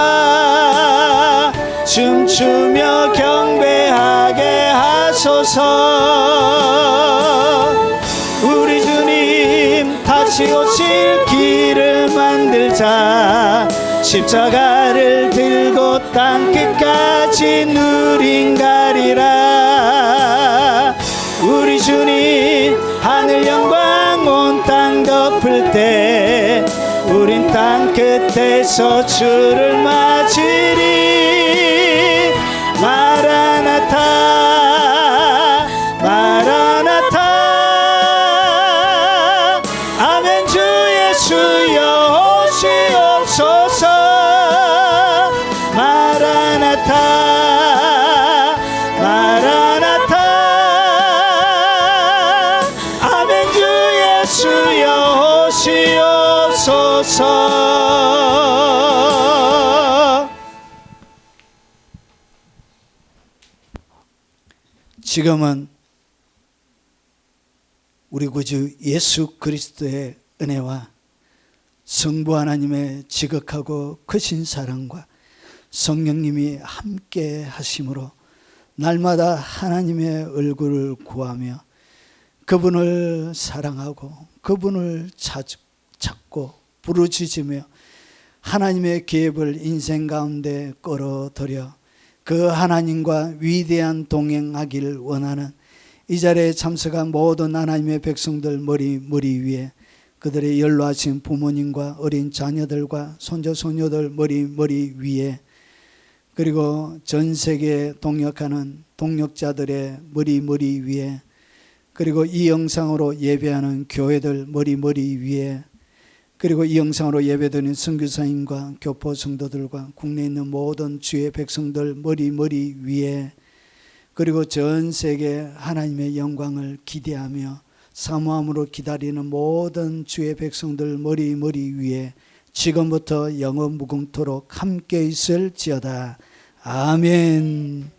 춤추며 경배하게 하소서. 우리 주님 다시 오실 길을 만들자. 십자가를 들고 땅끝까지 누린 가리라. 우리 주님 하늘 영광 온 땅 덮을 때 우린 땅끝에서 주를 맞으리. 마라나타 마라나타. 아멘. 주 예수여 오시옵소서. 마라나타 마라나타. 아멘. 주 예수여 오시옵소서. 지금은 우리 구주 예수 그리스도의 은혜와 성부 하나님의 지극하고 크신 사랑과 성령님이 함께 하심으로 날마다 하나님의 얼굴을 구하며 그분을 사랑하고 그분을 찾고 부르짖으며 하나님의 계획을 인생 가운데 끌어들여 그 하나님과 위대한 동행하기를 원하는 이 자리에 참석한 모든 하나님의 백성들 머리 위에 그들의 연로하신 부모님과 어린 자녀들과 손자 손녀들 머리 위에 그리고 전 세계에 동역하는 동역자들의 머리 위에 그리고 이 영상으로 예배하는 교회들 머리 위에 그리고 이 영상으로 예배드리는 선교사님과 교포 성도들과 국내에 있는 모든 주의 백성들 머리 위에 그리고 전 세계 하나님의 영광을 기대하며 사모함으로 기다리는 모든 주의 백성들 머리 위에 지금부터 영원 무궁토록 함께 있을지어다. 아멘.